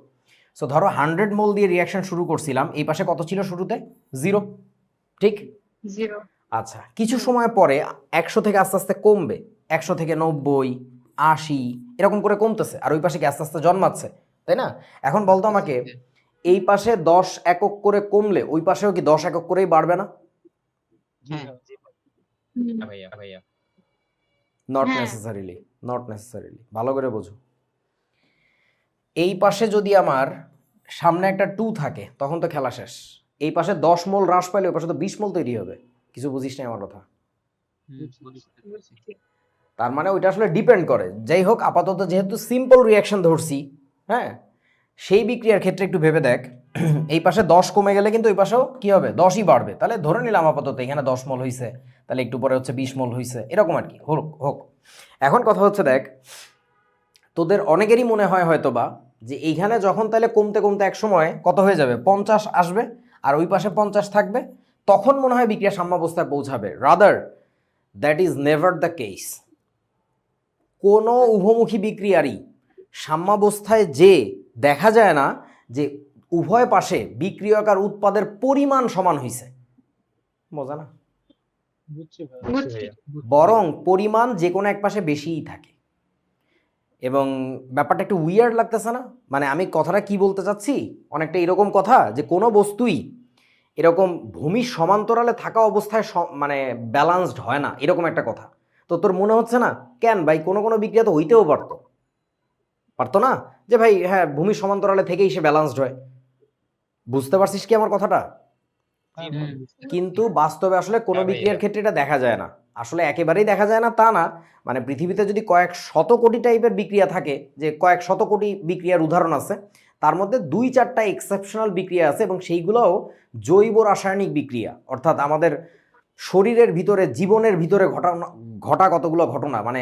সো ধরো 100 মোল দিয়ে রিয়াকশন শুরু করছিলাম, এই পাশে কত ছিল শুরুতে? 0, ঠিক? 0। আচ্ছা, কিছু সময় পরে 100 থেকে আস্তে আস্তে কমবে, 100 থেকে 90, 80 এরকম করে কমতেছে, আর ওই পাশে কি আস্তে আস্তে জন্মাচ্ছে, তাই না? এখন বলতো আমাকে, এই পাশে 10 একক করে কমলে ওই পাশেও কি 10 একক করেই বাড়বে না? হ্যাঁ। ভাইয়া ভাইয়া নট হ্যাঁ। নেসেসারিলি, নট নেসেসারিলি, ভালো করে বোঝো। এই পাশে যদি আমার সামনে একটা 2 থাকে, তখন তো খেলা শেষ। এই পাশে 10 মোল হ্রাস পাইলে ওই পাশে তো 20 মোল তৈরি হবে। কিছু বুঝিস না আমার কথা? বুঝতে পেরেছি। তার মানে ওইটা আসলে ডিপেন্ড করে। যাই হোক, আপাতত যেহেতু সিম্পল রিয়াকশন ধরছি, হ্যাঁ, সেই বিক্রিয়ার ক্ষেত্রে একটু ভেবে দেখ, এই পাশে 10 কমে গেলে কিন্তু ওই পাশেও কি হবে? 10ই বাড়বে। তাহলে ধরে নিলাম আপাতত এখানে 10 মোল হয়েছে, তাহলে একটু পরে হচ্ছে 20 মোল হয়েছে, এরকম আর কি, হোক হোক। এখন কথা হচ্ছে দেখ, তোদের অনেকেরই মনে হয় হয়তো বা যে এইখানে যখন তাহলে কমতে কমতে এক সময় কত হয়ে যাবে, 50 আসবে, আর ওই পাশে 50 থাকবে, তখন মনে হয় বিক্রিয়া সাম্যাবস্থায় পৌঁছাবে। Rather that is never the case. কোনো উভমুখী বিক্রিয়ারই সাম্যাবস্থায় যে দেখা যায় না যে উভয় পাশে বিক্রিয়ক আর উৎপাদের পরিমাণ সমান হয়েছে। বোঝা না? বুঝছি ভাই। বুঝছি। ভাইয়া বরং পরিমাণ যে কোনো এক পাশে বেশিই থাকে। এবং ব্যাপারটা একটু উইয়ার্ড লাগতেছে না? মানে আমি কথাটা কি বলতে চাচ্ছি, অনেকটা এরকম কথা যে কোনো বস্তুই এরকম ভূমির সমান্তরালে থাকা অবস্থায় মানে ব্যালান্সড হয় না, এরকম একটা কথা। তো তোর মনে হচ্ছে না কেন ভাই, কোনো কোনো বিক্রিয়া তো হইতেও পারতো না, যে ভাই হ্যাঁ ভূমির সমান্তরালে থেকেই সে ব্যালান্সড হয়। বুঝতে পারছিস কি আমার কথাটা? হ্যাঁ, হুম, কিন্তু বাস্তবে আসলে কোনো হ্যাঁ ভাইয়া। বিক্রিয়ার ক্ষেত্রে এটা দেখা যায় না, আসলে একেবারেই দেখা যায় না তা না। মানে পৃথিবীতে যদি কয়েক শত কোটি টাইপের বিক্রিয়া থাকে, যে কয়েক শত কোটি বিক্রিয়ার উদাহরণ আছে, তার মধ্যে 2-4টা এক্সেপশনাল বিক্রিয়া আছে, এবং সেইগুলোও জৈব রাসায়নিক বিক্রিয়া। অর্থাৎ আমাদের শরীরের ভিতরে, জীবনের ভিতরে ঘটা কতগুলো ঘটনা, মানে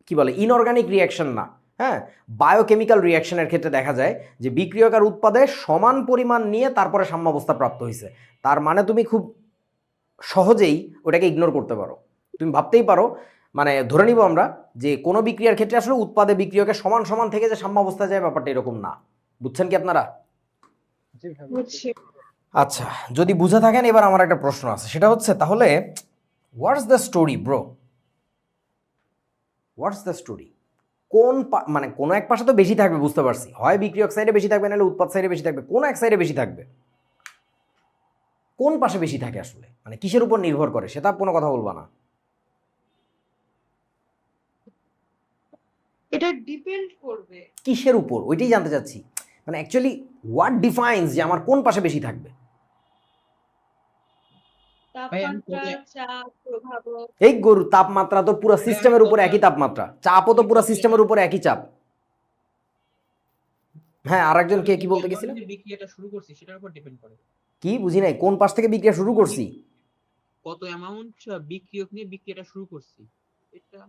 কি বলে, ইনঅর্গানিক রিয়াকশন না, হ্যাঁ, বায়োকেমিক্যাল রিয়াকশনের ক্ষেত্রে দেখা যায় যে বিক্রিয়ক আর উৎপাদে সমান পরিমাণ নিয়ে তারপরে সাম্যাবস্থা প্রাপ্ত হয়েছে। তার মানে তুমি খুব সহজেই ওটাকে ইগনোর করতে পারো। তুমি ভাবতেই পারো, মানে ধরে নিব আমরা যে কোনো বিক্রিয়ার ক্ষেত্রে আসলে উৎপাদে বিক্রিয়কে সমান সমান থেকে যে সাম্যাবস্থায় যায়, ব্যাপারটা এরকম না। বুঝছেন কি আপনারা? জি ভাই। বুঝছি। আচ্ছা, যদি বুঝে থাকেন, এবার আমার একটা প্রশ্ন আছে, সেটা হচ্ছে তাহলে what's the story bro? What's the story? কোন মানে কোনো এক পাশে তো বেশি থাকবে, বুঝতে পারছি, হয় বিক্রিয়ক সাইডে বেশি থাকবে, নাহলে উৎপাদ সাইডে বেশি থাকবে, কোন এক সাইডে বেশি থাকবে। কোন পাশে বেশি থাকে আসলে, মানে কিসের উপর নির্ভর করে, সেটা কোনো কথা বলবা না। এটা ডিপেন্ড করবে কিসের উপর, ওইটাই জানতে চাচ্ছি। মানে অ্যাকচুয়ালি হোয়াট ডিফাইন্স যে আমার কোন পাশে বেশি থাকবে? তাপমাত্রা, চাপ, প্রভাবক। এই গরু, তাপমাত্রা তো পুরো সিস্টেমের উপর একই তাপমাত্রা, চাপও তো পুরো সিস্টেমের উপর একই চাপ। হ্যাঁ, আরেকজন কে কি বলতে গেছিল? যে বিক্রিয়াটা শুরু করছি সেটার উপর ডিপেন্ড করে। কি বুঝি নাই, কোন পাশ থেকে বিক্রিয়া শুরু করছি? কত অ্যামাউন্ট বিক্রিয়ক নিয়ে বিক্রিয়াটা শুরু করছি, এটা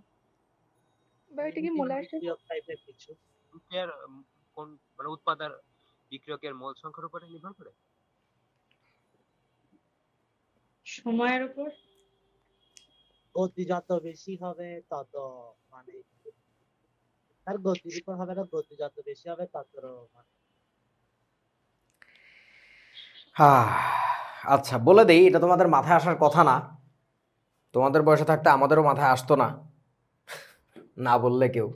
বা এটা কি মনে আসছে? বিক্রিয়ক টাইপের কিছু। বিক্রিয়ার কোন মানে উৎপাদন বিক্রিয়কের মোল সংখ্যার উপরে নির্ভর করে। সময়ের উপর। গতি যত বেশি হবে তত মানে তার গতির উপর হবে না, গতি যত বেশি হবে তত মানে আচ্ছা বলে দেই, এটা তোমাদের মাথায় আসার কথা না, তোমাদের বয়সে থাকতে আমাদেরও মাথায় আসতো না, না বললে কেউ।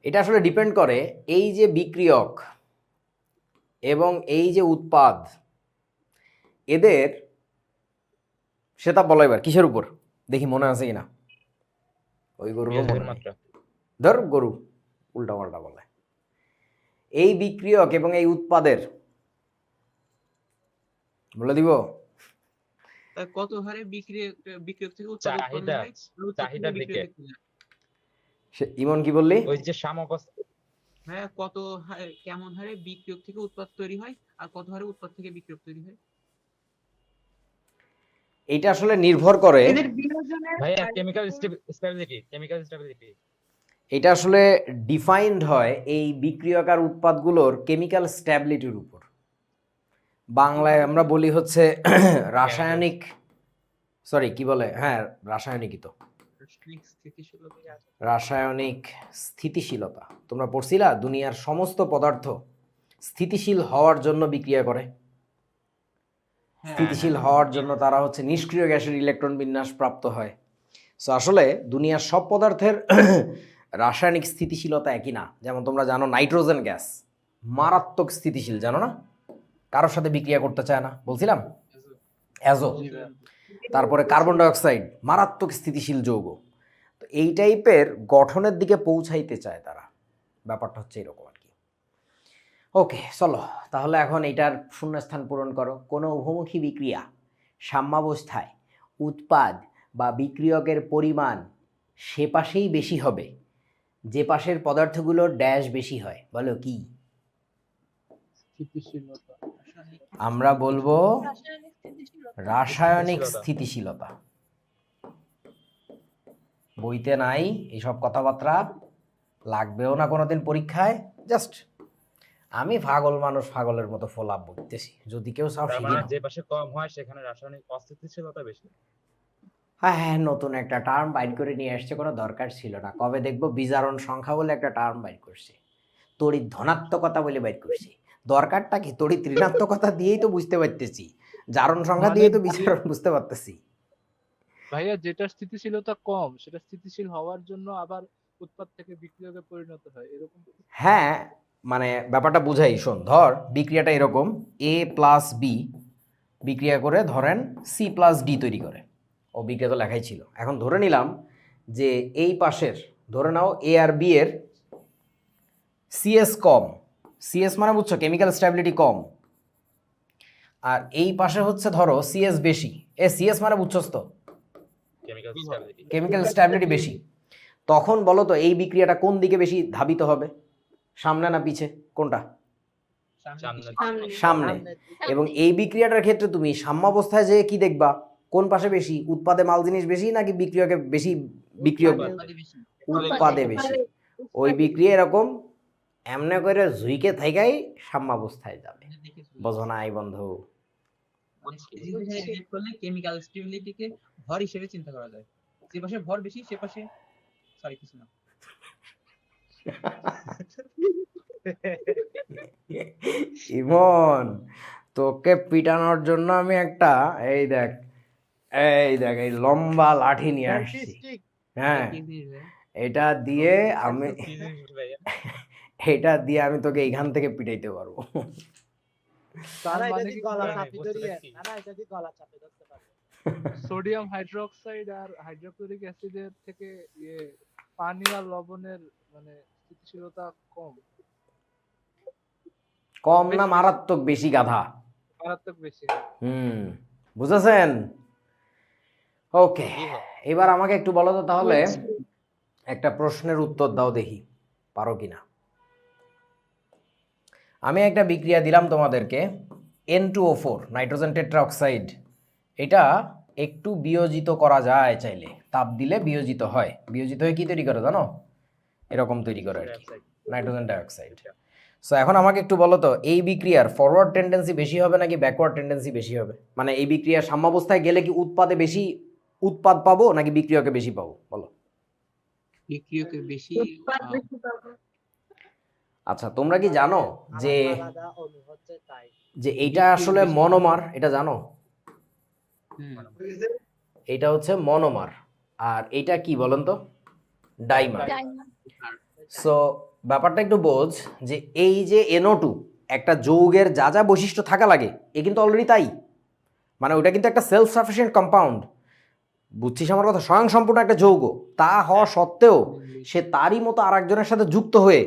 এটা আসলে ডিপেন্ড করে এই যে বিক্রিয়ক এবং এই যে উৎপাদ, এদের সেটা বলো এবার কিসের উপর, দেখি মনে আছে কিনা। ওই গরুর বিয়োজকের মাত্রা। ধর গরু উল্টা পাল্টা বলে। এই বিক্রিয়ক এবং এই উৎপাদের বলে দিব তাই কত হারে বিক্রিয়ক থেকে উৎপাদন উৎপন্ন চাহিদা, হয়, আর উৎপাদ থেকে চাহিদার দিকে। বিক্রিয়কে চলে যায়। ইমন কি বললি? ওই যে সামগ্রী হ্যাঁ, কত কেমন হারে বিক্রিয়ক থেকে উৎপাদ তৈরি হয় আর কত হারে উৎপাদ থেকে বিক্রিয়ক তৈরি হয়। এইটা আসলে নির্ভর করে, এদের বিয়োজনের ভাইয়া হারের কেমিক্যাল উপর- স্টেবিলিটি এটা আসলে ডিফাইন্ড হয় এই বিক্রিয়ক আর উৎপাদগুলোর কেমিক্যাল স্ট্যাবিলিটির উপর। বাংলায় আমরা বলি হচ্ছে রাসায়নিক, সরি কি বলে, হ্যাঁ রাসায়নিকই তো, রাসায়নিক স্থিতিশীলতা। রাসায়নিক স্থিতিশীলতা। তোমরা পড়ছিলা দুনিয়ার সমস্ত পদার্থ স্থিতিশীল হওয়ার জন্য বিক্রিয়া করে। হ্যাঁ, স্থিতিশীল হওয়ার জন্য তারা হচ্ছে নিষ্ক্রিয় গ্যাসের ইলেকট্রন বিন্যাস প্রাপ্ত হয়। সো আসলে দুনিয়ার সব পদার্থের রাসায়নিক স্থিতিশীলতা একই না। যেমন তোমরা জানো নাইট্রোজেন গ্যাস মারাত্মক স্থিতিশীল, জানো না? কারোর সাথে বিক্রিয়া করতে চায় না, বলছিলাম অ্যাজো। তারপরে কার্বন ডাইঅক্সাইড মারাত্মক স্থিতিশীল যৌগ। তো এই টাইপের গঠনের দিকে পৌঁছাইতে চায় তারা, ব্যাপারটা হচ্ছে এরকম আর কি। ওকে চলো তাহলে এখন এইটার শূন্যস্থান পূরণ করো। কোনো উভমুখী বিক্রিয়া সাম্যাবস্থায় উৎপাদ বা বিক্রিয়কের পরিমাণ সে পাশেই বেশি হবে যে পাশের পদার্থগুলোর ড্যাশ বেশি হয়। বলো কি? স্থিতিশীলতা। আমরা বলবো রাসায়নিক স্থিতিশীলতা। রাসায়নিক স্থিতিশীলতা। স্থিতিশীলতা। বইতে নাই এইসব কথাবার্তা, লাগবেও না কোনোদিন পরীক্ষায়। জাস্ট আমি পাগল মানুষ, পাগলের মতো ফোলাপ বলতেছি, যদি কেউ চাও তার শিখে মানে নাও। যে পাশে কম হয় সেখানে রাসায়নিক অস্থিতিশীলতা বেশি। হ্যাঁ হ্যাঁ, নতুন একটা টার্ম বাইর করে নিয়ে আসছে, কোনো দরকার ছিল না। কবে দেখবো বিজারণ সংখ্যা বলে একটা টার্ম বাইর করছে, তড়িৎ ধনাত্মকতা বলে বাইর করছে। দরকারটা কি? তড়িৎ ঋণাত্মকতা দিয়েই তো বুঝতে পারতেছি, জারণ সংখ্যা দিয়ে তো বিজারণ বুঝতে পারতেছি। ভাইয়া যেটা স্থিতিশীলতা কম সেটা স্থিতিশীল হওয়ার জন্য আবার উৎপাদ থেকে বিক্রিয়কে পরিণত হয়, এরকম কি? হ্যাঁ মানে ব্যাপারটা বুঝাই, শোন, ধর বিক্রিয়াটা এরকম, এ প্লাস বি বিক্রিয়া করে ধরেন সি প্লাস ডি তৈরি করে। ও বিক্রিয়া তো লেখাই ছিল। এখন ধরে নিলাম যে এই পাশের, ধরে নাও এ আর বি এর সিএস কম, সিএস মানে বুঝছো কেমিক্যাল স্ট্যাবিলিটি কম, আর এই পাশে হচ্ছে ধরো সিএস বেশি। সিএস মানে বুঝছস তো কেমিক্যাল স্টেবিলিটি। কেমিক্যাল স্ট্যাবিলিটি বেশি। তখন বলো তো এই বিক্রিয়াটা কোন দিকে বেশি ধাবিত হবে, সামনে না পিছে, কোনটা? সামনে। সামনে। এবং এই বিক্রিয়াটার ক্ষেত্রে তুমি সাম্যাবস্থায় যে কি দেখবা, কোন পাশে বেশি, উৎপাদে মাল জিনিস বেশি নাকি বিক্রিয়কে বেশি, বিক্রিয়ক উৎপাদে বেশি। ওই বিক্রিয়া এরকম এমনে করে ঝুইকে থাইকাই সাম্যাবস্থায় যাবে। বোঝো নাই বন্ধু? কেমিক্যাল স্টেবিলিটিকে ভর হিসেবে চিন্তা করা যায়, যে পাশে ভর বেশি সে পাশে, সরি কিছু না। ইমন, তোকে পিটানোর জন্য আমি একটা এই দেখ এই লম্বা লাঠি নিয়ে আসছি। হ্যাঁ, এটা দিয়ে আমি এটা দিয়ে আমি তোকে এইখান থেকে পিটাইতে পারবো। তার না, এটা মানে দিয়ে কি গলা ভাইয়া? চাপে ধরিয়ে, না এটা দিয়ে গলা চাপে ধরতে পারবে। সোডিয়াম হাইড্রোক্সাইড আর হাইড্রোক্লোরিক অ্যাসিডের থেকে পানি আর লবণের মানে স্থিতিশীলতা কম, কম না মারাত্মক বেশি, গাধা? মারাত্মক বেশি। বুঝেছেন? ওকে, এবার আমাকে একটু বলো তো তাহলে, একটা প্রশ্নের উত্তর দাও দেখি পারো কিনা। আমি একটা বিক্রিয়া দিলাম তোমাদেরকে, N2O4 নাইট্রোজেন টেট্রাঅক্সাইড এটা একটু বিয়োজিত করা যায় চাইলে, তাপ দিলে বিয়োজিত হয়। বিয়োজিত হয়ে কি তৈরি করে জানো? এরকম তৈরি করে আর কি, নাইট্রোজেন ডাইঅক্সাইড। সো এখন আমাকে একটু বলো তো, এই বিক্রিয়ার ফরওয়ার্ড টেন্ডেন্সি বেশি হবে নাকি ব্যাকওয়ার্ড টেন্ডেন্সি বেশি হবে? মানে এই বিক্রিয়ার সাম্যাবস্থায় গেলে কি উৎপাদে বেশি উৎপাদ পাবো নাকি বিক্রিয়কে বেশি পাবো? বলো। বিক্রিয়কের বেশি উৎপাদ বেশি পাবো। আচ্ছা, তোমরা কি জানো যে আলাদা আলাদা অণু হচ্ছে তাই। যে এইটা আসলে মনোমার, এটা জানো? হুম, এইটা হচ্ছে মনোমার, আর এইটা কি বলেন তো? ডাইমার। ডায়মন্ড। সো ব্যাপারটা একটু বোঝ যে এই যে NO2 একটা যৌগের যা যা বৈশিষ্ট্য থাকা লাগে এ কিন্তু অলরেডি তাই, মানে ওটা কিন্তু একটা সেলফ সাফিসিয়েন্ট কম্পাউন্ড, বুঝছিস আমার কথা? স্বয়ংসম্পূর্ণ একটা যৌগ, তা হওয়া সত্ত্বেও সে তারই মতো আরেকজনের সাথে যুক্ত হয়ে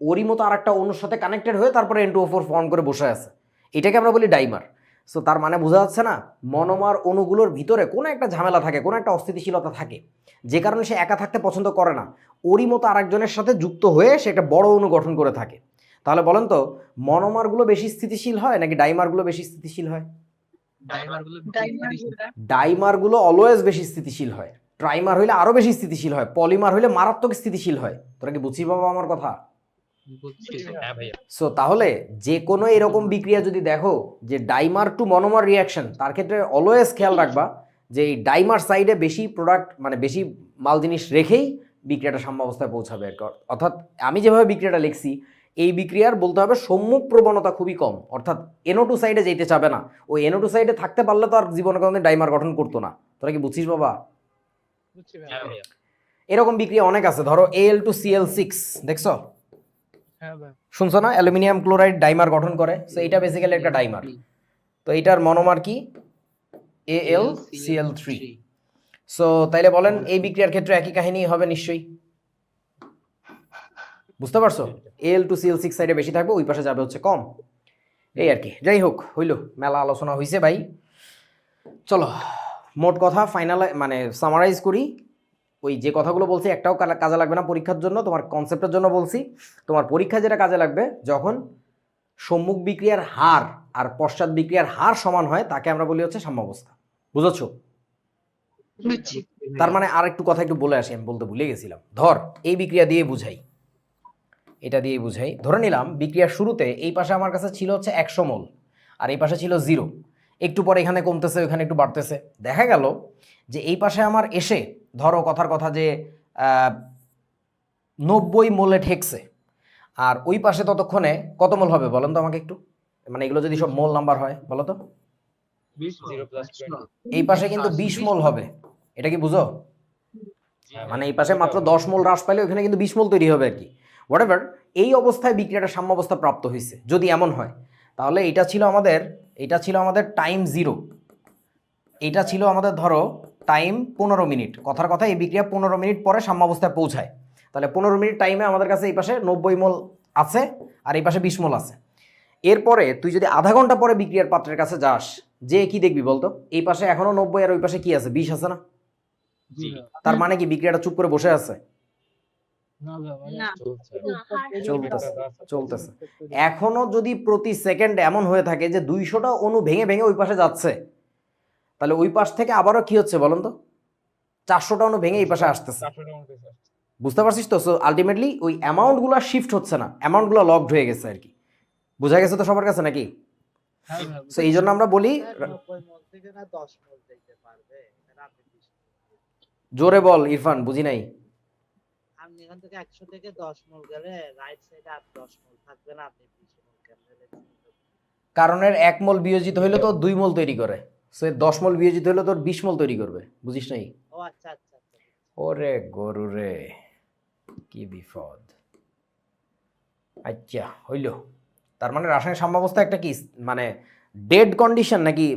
ওরই মতো আরেকটা অণুর সাথে কানেক্টেড হয়ে তারপরে N2O4 ফর্ম করে বসে আছে, এটাকে আমরা বলি ডাইমার। সো তার মানে বোঝা যাচ্ছে না, মনোমার অণুগুলোর ভিতরে কোনো একটা ঝামেলা থাকে, কোনো একটা অস্থিতিশীলতা থাকে, যে কারণে সে একা থাকতে পছন্দ করে না, ওরই মতো আরেকজনের সাথে যুক্ত হয়ে সে একটা বড় অণু গঠন করে থাকে। তাহলে বলেন তো, মনোমারগুলো বেশি স্থিতিশীল হয় নাকি ডাইমারগুলো বেশি স্থিতিশীল হয়? ডাইমারগুলো ডাইমারগুলো। ডাইমারগুলো অলওয়েজ বেশি স্থিতিশীল হয়, ট্রাইমার হইলে আরো বেশি স্থিতিশীল হয়, পলিমার হইলে মারাত্মক স্থিতিশীল হয়। তোরা কি বুঝছিস বাবা আমার কথা? বুঝছি। হ্যাঁ ভাইয়া। সো তাহলে যে কোনো এরকম বিক্রিয়া যদি দেখো যে ডাইমার টু মনোমার রিয়াকশন, তার ক্ষেত্রে অলওয়েজ খেয়াল রাখবা যে এই ডাইমার সাইডে বেশি প্রোডাক্ট মানে বেশি মাল জিনিস রেখেই বিক্রিয়াটা সাম্যাবস্থায় পৌঁছাবে আর কি। অর্থাৎ আমি যেভাবে বিক্রিয়াটা লিখছি, এই বিক্রিয়ার বলতে হবে সম্মুখ প্রবণতা খুবই কম, অর্থাৎ NO2 সাইডে যেতে চাবে না। ওই NO2 সাইডে থাকতে পারলে তো আর জীবনে কোনোদিন ডাইমার গঠন করতো না। তোরা কি বুঝছিস বাবা? বুঝছি ভাই। হ্যাঁ ভাইয়া। এরকম বিক্রিয়া অনেক আছে, ধরো Al2Cl6 দেখছো? হ্যাঁ ভাই। শুনছো না? অ্যালুমিনিয়াম ক্লোরাইড ডাইমার গঠন করে। সো এটা বেসিক্যালি একটা ডাইমার। তো এটার মনোমার কি? AlCl3। সো তাইলে বলেন এই বিক্রিয়ার ক্ষেত্রে একই কাহিনী হবে নিশ্চয়ই, বুঝতে পারছো? Al2Cl6 সাইডে বেশি থাকবে, ওই পাশে যাবে হচ্ছে কম, এই আর কি। যাই হোক, হইলো, মেলা আলোচনা হইছে ভাই। চলো মোট কথা ফাইনাল মানে সামারাইজ করি। ওই যে কথাগুলো বলছি একটাও কাজে লাগবে না পরীক্ষার জন্য, তোমার কনসেপ্টের জন্য বলছি। তোমার পরীক্ষা যেটা কাজে লাগবে, যখন সম্মুখ বিক্রিয়ার হার আর পশ্চাৎ বিক্রিয়ার হার সমান হয় তাকে আমরা বলি হচ্ছে সাম্যাবস্থা। বুঝেছো? বুঝছি। তার মানে আর একটু কথা একটু বলে আসি, আমি বলতে ভুলে গেছিলাম। ধর এই বিক্রিয়া দিয়ে বুঝাই, এটা দিয়ে বুঝাই। ধরে নিলাম বিক্রিয়ার শুরুতে এই পাশে আমার কাছে ছিল হচ্ছে 100 মোল আর এই পাশে ছিল 0, একটু পরে এখানে কমতেছে, ওইখানে একটু বাড়তেছে। দেখা গেল যে এই পাশে আমার এসে ধরো কথার কথা যে 90 মোলে ঠেকছে, আর ওই পাশে ততক্ষণে কত মোল হবে বলেন তো আমাকে একটু, মানে এগুলো যদি সব মোল নাম্বার হয় বলো তো। 0 + 20। এই পাশে কিন্তু 20 মোল হবে, এটা কি বুঝো? হ্যাঁ মানে ভাইয়া। এই পাশে মাত্র 10 মোল হ্রাস পাইলে ওখানে কিন্তু 20 মোল তৈরি হবে আর কি। হোয়াটএভার, এই অবস্থায় বিক্রিয়াটা সাম্যাবস্থা প্রাপ্ত হয়েছে যদি এমন হয়, তাহলে এটা ছিল আমাদের টাইম 0, এটা ছিল আমাদের ধরো টাইম 15 মিনিট। কথার কথা এই বিক্রিয়া 15 মিনিট পরে সাম্যাবস্থায় পৌঁছায়। তাহলে 15 মিনিট টাইমে আমাদের কাছে এই পাশে 90 মোল আছে আর এই পাশে 20 মোল আছে। এরপরে তুই যদি আধা ঘন্টা পরে বিক্রিয়ার পাত্রের কাছে যাস, যে কি দেখবি বলতো? এই পাশে এখনো 90 আর ওই পাশে কি আছে? 20 আছে না? জি জি। ভাই। তার মানে কি বিক্রিয়াটা চুপ করে বসে আছে? না ভাই, মানে না। চলছে। চলতেছে। এখনো যদি প্রতি সেকেন্ডে এমন হয়ে থাকে যে 200টা অণু ভেঙে ভেঙে ওই পাশে যাচ্ছে, তাহলে ওই পাশ থেকে আবারও কি হচ্ছে বলুন তো? 400টা অণু ভেঙে এই পাশে আসতেছে। 400 টাকা মতো আসছে। বুঝতে পারছিস তো? সো আলটিমেটলি ওই অ্যামাউন্টগুলো শিফট হচ্ছে না, অ্যামাউন্টগুলো লকড হয়ে গেছে আর কি। বোঝা গেছে তো সবার কাছে নাকি? হ্যাঁ ভাই। সো এই জন্য আমরা বলি, 90 মোল থেকে না 10 মোল দিতে পারবে, এটা আপনি 20 মোল। জোরে বল ইরফান, বুঝি নাই। আপনি এখান থেকে 100 থেকে 10 মোল গেলে রাইট সাইডে আর 10 মোল থাকবে না, আপনি 20 মোল কেমনে লিখছেন? কারণের 1 মোল বিয়োজিত হইলে তো 2 মোল তৈরি করে, সো 10 মোল বিয়োজিত হইলে তোর 20 মোল তৈরি করবে, বুঝিস নাই? ও আচ্ছা আচ্ছা আচ্ছা। ওরে গরু রে, কি বিপদ। আচ্ছা হইল, তার মানে রাসায়নিক সাম্যাবস্থা একটা কি মানে ডেড কন্ডিশন নাকি